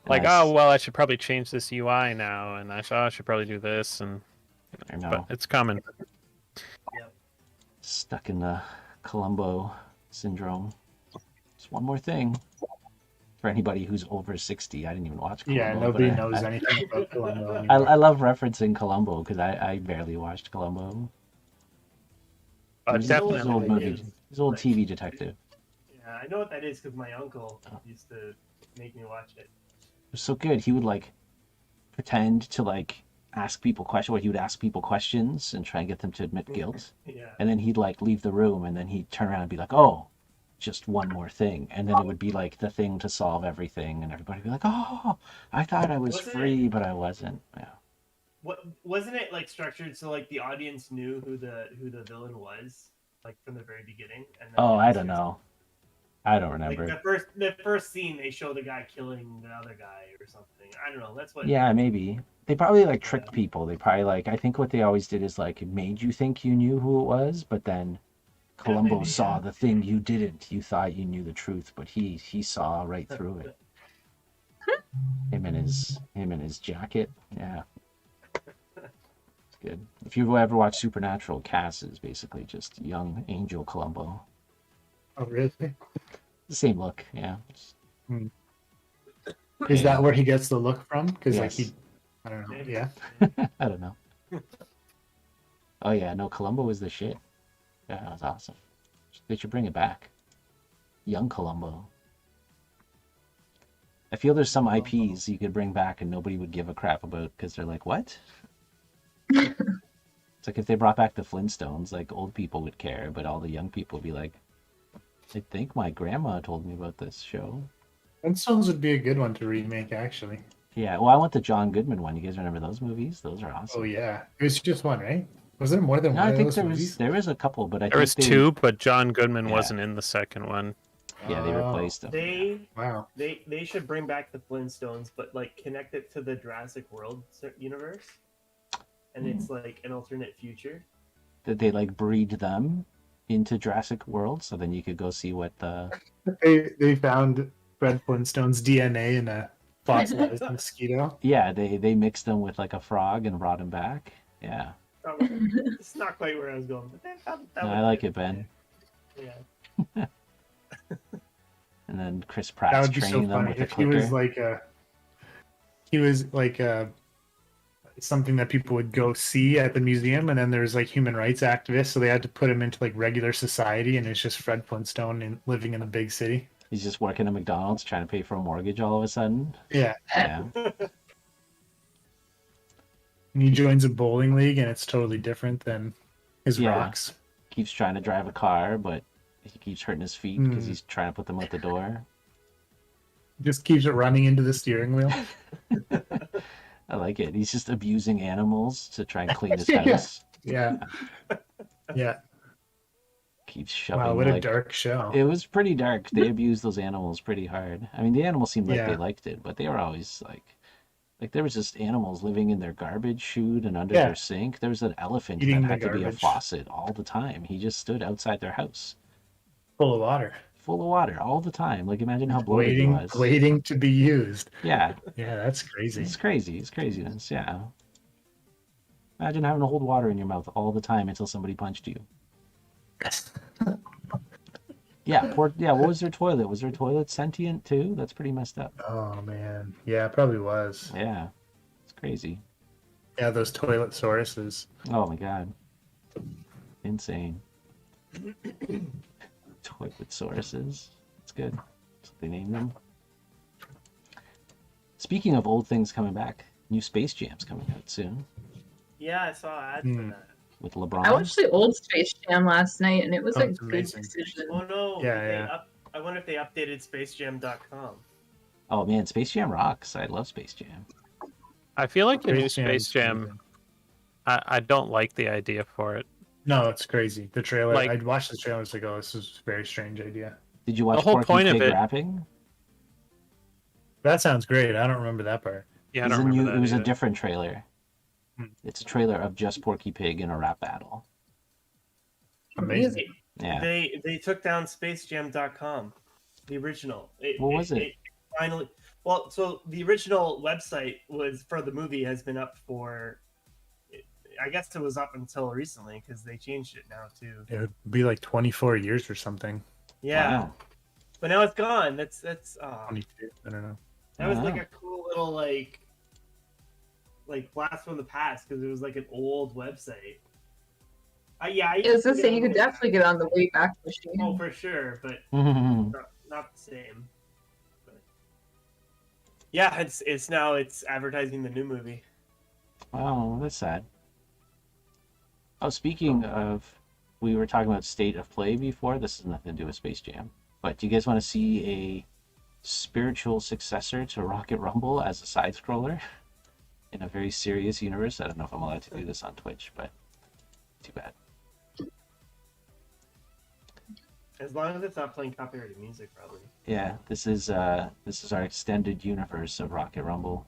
Like, Nice. oh well, I should probably change this UI now, and I should probably do this, and I know. but it's coming. Stuck in the Columbo syndrome. Just one more thing. For anybody who's over 60, I didn't even watch Columbo. Yeah, but nobody I- knows I, anything about Columbo I, anymore. I love referencing Columbo because I barely watched Columbo. He's Definitely. an old movie. is. He's an old TV detective. Yeah, I know what that is because my uncle used to make me watch it. It was so good. He would like pretend to like ask people questions. Well, he would ask people questions and try and get them to admit guilt. Yeah. And then he'd like leave the room, and then he'd turn around and be like, "Oh, just one more thing," and then it would be like the thing to solve everything, and everybody would be like, "Oh, I thought I was Wasn't free, but I wasn't." Yeah. What wasn't it like structured so like the audience knew who the villain was like from the very beginning? And then Oh, the I don't answers- know. I don't Like remember. the first scene, they show the guy killing the other guy or something. I don't know. That's what. Yeah, maybe. They probably like tricked Yeah. people. They probably like, I think what they always did is like it made you think you knew who it was, but then Columbo maybe, saw yeah. the thing you didn't. You thought you knew the truth, but he saw right through it. Him and his jacket. Yeah. It's good. If you ever watch Supernatural, Cass is basically just young Angel Columbo. Oh, really? The same look, yeah. Is that where he gets the look from? Because like Yes. he, I don't know. Maybe. Yeah. I don't know. Oh yeah, no, Columbo was the shit. Yeah, that was awesome. They should bring it back. Young Columbo. I feel there's some IPs you could bring back and nobody would give a crap about because they're like, what? It's like if they brought back the Flintstones, like old people would care, but all the young people would be like, I think my grandma told me about this show. Flintstones would be a good one to remake, actually. Yeah, well, I want the John Goodman one. You guys remember those movies? Those are awesome. Oh yeah, it was just one, right? Was there more than No, one I of think those movies? there was a couple, but I There think was they, two, but John Goodman Yeah. wasn't in the second one. Yeah, they Oh, replaced them. Wow. They should bring back the Flintstones, but like connect it to the Jurassic World universe, and it's like an alternate future. Did they like breed them into Jurassic World so then you could go see what the They found Fred Flintstone's DNA in a fossilized mosquito. yeah they mixed them with like a frog and brought him back. Yeah, It's not quite where I was going, but that no, would I like fit. it, Ben. Yeah. And then Chris That Pratt's would be so training them funny with a if he was clicker. like something that people would go see at the museum, and then there's like human rights activists, so they had to put him into like regular society, and it's just Fred Flintstone living in a big city. He's just working at McDonald's trying to pay for a mortgage all of a sudden. Yeah, Yeah, and he joins a bowling league, and it's totally different than his Yeah. rocks. keeps trying to drive a car, but he keeps hurting his feet because Hmm. he's trying to put them out the door. Just keeps it running into the steering wheel. I like it. He's just abusing animals to try and clean his Yeah. house. Yeah, yeah. Keeps shoving. Wow, what a like, dark show. It was pretty dark. They abused those animals pretty hard. I mean, the animals seemed like they Yeah. liked it, but they were always like there was just animals living in their garbage chute and under Yeah. their sink. There was an elephant Eating that the had to be a garbage. faucet all the time. He just stood outside their house, Full of water, full of water all the time. Like imagine how bloated he was. waiting to be used. Yeah, Yeah, that's crazy. it's crazy. It's craziness. Yeah. Imagine having to hold water in your mouth all the time until somebody punched you. Yeah, yeah. What was their toilet? Was their toilet sentient too? That's pretty messed up. Oh man, yeah, it probably was. Yeah, it's crazy. Yeah, those toilet sauruses. Oh my god, insane. Toilet sauruses. It's good. That's what they named them. Speaking of old things coming back, new Space Jam's coming out soon Yeah, I saw ads for Hmm. that. with LeBron. I watched the old Space Jam last night, and it was a Sounds good amazing. decision. Oh no! Yeah, they yeah. I wonder if they updated SpaceJam.com. Oh man, Space Jam rocks. I love Space Jam. I feel like the new Space Jam's Space Jam. amazing. I don't like the idea for it. No, it's crazy. The trailer. Like- I watched the trailer. I was like, "Oh, this is a very strange idea." Did you watch whole Porky point of Pig it- rapping? That sounds great. I don't remember that part. Yeah, I It's don't a remember new- that. It was a either. different trailer. Hmm. It's a trailer of just Porky Pig in a rap battle. Amazing. Yeah. They took down SpaceJam.com, the original. What was it? Finally, well, so the original website was for the movie has been up for, I guess it was up until recently because they changed it now too. It would be like 24 years or something. Yeah, Wow. but now it's gone. That's 22. I don't know. that was like Wow. a cool little like blast from the past because it was like an old website. Yeah, I It was used to the get same. on You could the Wayback definitely get on the Wayback Machine. Oh, for sure, but wow. not the same. But yeah, it's now advertising the new movie. That's sad. Oh, speaking of, we were talking about state of play before. This has nothing to do with Space Jam. But do you guys want to see a spiritual successor to Rocket Rumble as a side scroller in a very serious universe? I don't know if I'm allowed to do this on Twitch, but too bad. As long as it's not playing copyrighted music, probably. Yeah, this is our extended universe of Rocket Rumble.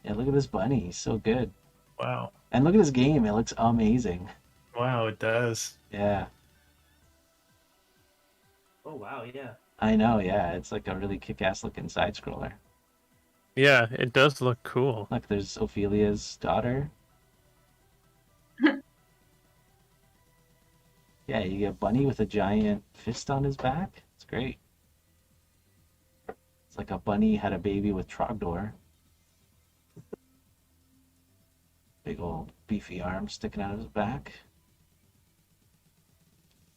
Yeah, look at this bunny. He's so good. Wow. And look at this game. It looks amazing. Wow, it does. Yeah, Oh wow, yeah. I know. Yeah, it's like a really kick-ass looking side scroller. Yeah, it does look cool. Look, there's Ophelia's daughter. Yeah, you get Bunny with a giant fist on his back. It's great. It's like a bunny had a baby with Trogdor. Big old beefy arm sticking out of his back.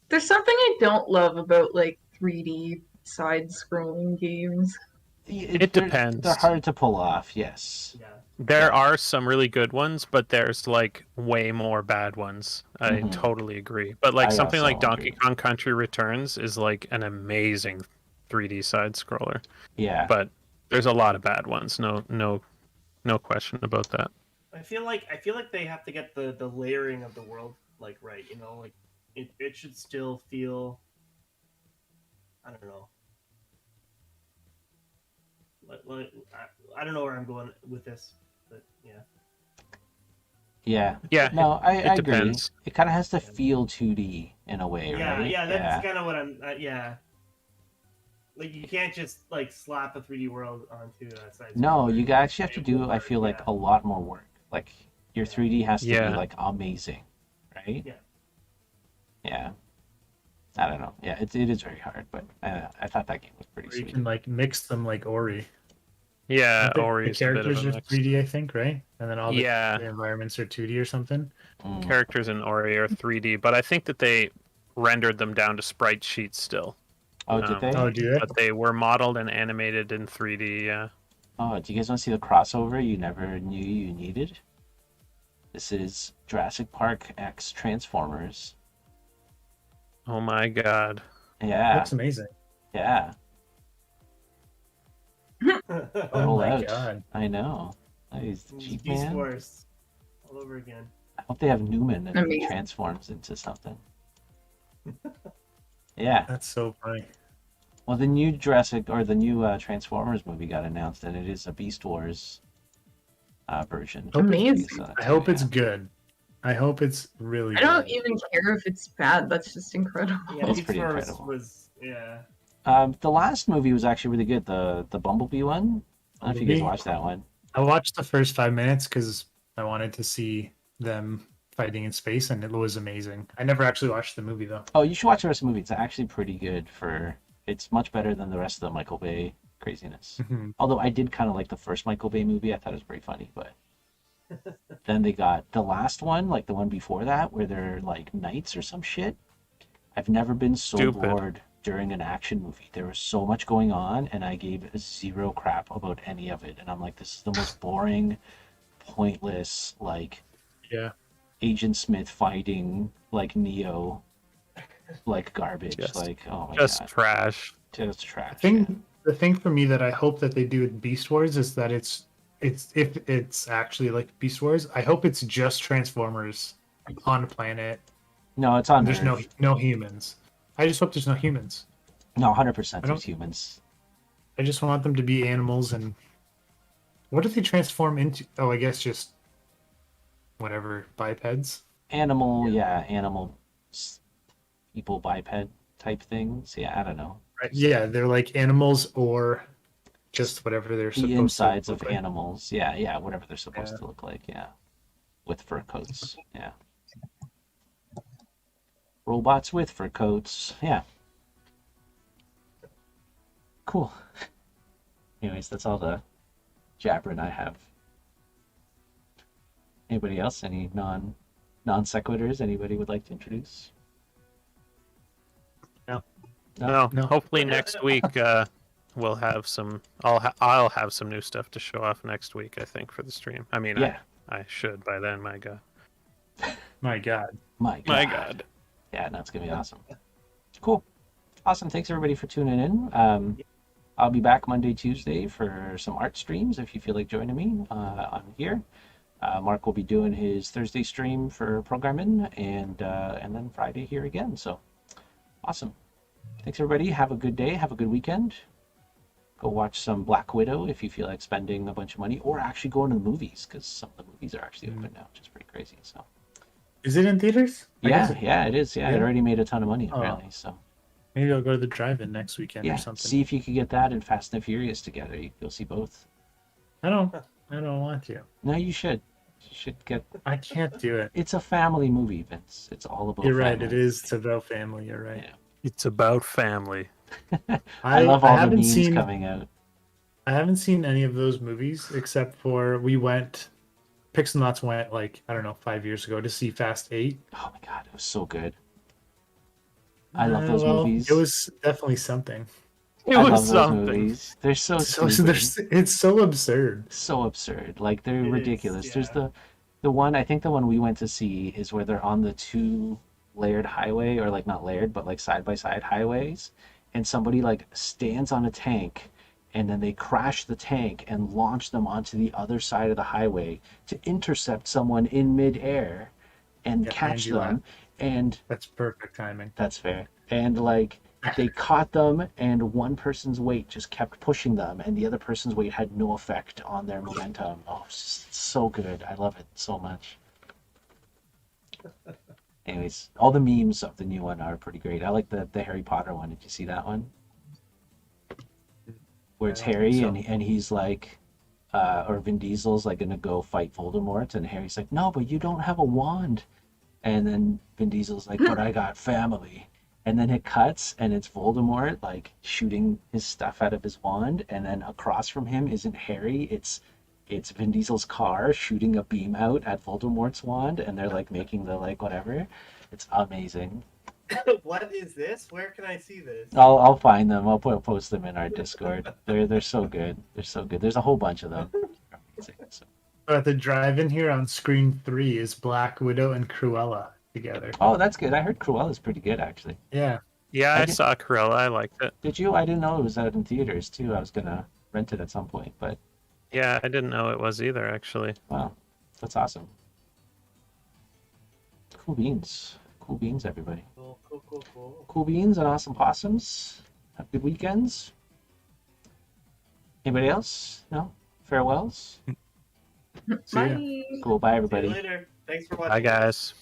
There's something I don't love about like 3D side-scrolling games. It They're- depends. They're hard to pull off, yes. Yeah. There are some really good ones, but there's like way more bad ones. I Mhm. totally agree. But like I something also like Donkey agree. Kong Country Returns is like an amazing 3D side scroller. Yeah. But there's a lot of bad ones. No question about that. I feel like they have to get the layering of the world like right. You know, like it should still feel. I don't know. I don't know where I'm going with this, but yeah. Yeah. Yeah, No, I agree. depends. It kind of has to feel 2D in a way, Yeah, right? yeah, that's kind of what I'm. Yeah. Like you can't just like slap a 3D world onto a side. No, scroller. you actually have to It do, won't I work, feel like, yeah. a lot more work. Like, your 3D has to Yeah. be, like, amazing, right? Yeah. Yeah. I don't know. Yeah, it is very hard, but I thought that game was pretty Or you sweet. can like mix them like Ori. Yeah, The Ori is a bit of characters a are mix. 3D, I think, right? And then all the Yeah. environments are 2D or something. Mm. Characters in Ori are 3D, but I think that they rendered them down to sprite sheets still. Oh, did they? Oh, do they? But they were modeled and animated in 3D. Yeah. Oh, do you guys want to see the crossover you never knew you needed? This is Jurassic Park X Transformers. Oh my god. Yeah, Looks amazing. yeah. Oh Roll my out. god. I know. He's the Jeep Beast Man. Wars, all over again. I hope they have Newman and he Amazing. transforms into something. Yeah. That's so funny. Well, the new Jurassic or the new Transformers movie got announced, and it is a Beast Wars version. Hope it's- Amazing. Based on it I too, hope it's yeah. good. I hope it's really I don't good. even care if it's bad. That's just incredible. Yeah, It's Beast pretty Wars incredible. was yeah. The last movie was actually really good. The Bumblebee one. I don't know if you guys Bumblebee? watched that one. I watched the first 5 minutes because I wanted to see them fighting in space, and it was amazing. I never actually watched the movie though. Oh, you should watch the rest of the movie. It's actually pretty good. It's much better than the rest of the Michael Bay craziness. Mhm. Although I did kind of like the first Michael Bay movie. I thought it was pretty funny, but then they got the last one, like the one before that, where they're like knights or some shit. I've never been so Stupid. bored during an action movie. There was so much going on, and I gave zero crap about any of it. And I'm like, this is the most boring, pointless, like Yeah. Agent Smith fighting like Neo, like garbage. Just- Like, oh my Just god, trash. just trash. I think the thing for me that I hope that they do with Beast Wars is that it's if it's actually like Beast Wars, I hope it's just Transformers on a planet. No, it's on. There's Earth. no humans. I just hope there's no humans. No, 100% I don't- there's humans. I just want them to be animals. And what do they transform into? Oh, I guess just whatever bipeds. Animal, yeah, animal, people biped type things. Yeah, I don't know. Right? Yeah, they're like animals or just whatever they're The supposed insides to of look like. animals. Yeah, yeah, whatever they're supposed Yeah. to look like. Yeah, with fur coats. Yeah, robots with fur coats. Yeah, cool. Anyways, that's all the jabbering I have. Anybody else? Any non sequiturs anybody would like to introduce? No. No, No. hopefully next week we'll have some. I'll have some new stuff to show off next week. I think for the stream. I mean, Yeah. I should by then. My God. My God. My God. My God. Yeah, no, it's gonna be awesome. Cool. Awesome. Thanks everybody for tuning in. I'll be back Monday, Tuesday for some art streams. If you feel like joining me, I'm here. Mark will be doing his Thursday stream for programming, and then Friday here again. So awesome. Thanks everybody. Have a good day. Have a good weekend. Go watch some Black Widow if you feel like spending a bunch of money, or actually going to the movies because some of the movies are actually open now, which is pretty crazy. So Is it in theaters? I guess yeah, it is. Yeah, it Yeah. already made a ton of money Oh. apparently. So maybe I'll go to the drive-in next weekend yeah, or something. see if you could get that and Fast and Furious together. You'll see both. I don't want to. No, you should. You should get. I can't do it. It's a family movie, Vince. It's all about. You're right. family. It is. It's about family. You're right. Yeah. It's about family. I love all the haven't memes seen. coming out. I haven't seen any of those movies except for we went. Pixel Nuts went like I don't know 5 years ago to see Fast 8. Oh my god, it was so good. I love those Well, movies. It was definitely something. It I was love those something. movies. They're so So stupid. it's so absurd. So absurd. Like they're It is, ridiculous. There's yeah. the one, I think the one we went to see is where they're on the two layered highway, or like not layered but like side by side highways, and somebody like stands on a tank and then they crash the tank and launch them onto the other side of the highway to intercept someone in midair and Yeah, catch Angela. them. And That's perfect timing. that's fair. And like they caught them, and one person's weight just kept pushing them, and the other person's weight had no effect on their momentum. Oh, it's just so good. I love it so much. Anyways, all the memes of the new one are pretty great. I like the Harry Potter one. Did you see that one? Where it's I don't Harry think so. and he's like, or Vin Diesel's like gonna go fight Voldemort, and Harry's like, no, but you don't have a wand. And then Vin Diesel's like, but I got family. And then it cuts, and it's Voldemort like shooting his stuff out of his wand, and then across from him isn't Harry, it's Vin Diesel's car shooting a beam out at Voldemort's wand, and they're like making the like whatever. It's amazing. What is this? Where can I see this? I'll find them. I'll post them in our Discord. They're so good. They're so good. There's a whole bunch of them. Amazing. So, At the drive-in here on screen 3 is Black Widow and Cruella together. oh, that's good. I heard Cruella's pretty good actually. Yeah. Yeah, I I did- saw Cruella. I liked it. Did you? I didn't know it was out in theaters too. I was gonna rent it at some point, but Yeah, I didn't know it was either. Actually. wow, that's awesome. Cool beans. Cool beans, everybody. Cool. Cool beans and awesome possums. Have good weekends. Anybody else? No? Farewells? See ya. Bye. Cool. Bye, See you everybody. later. Thanks for watching. Bye, guys.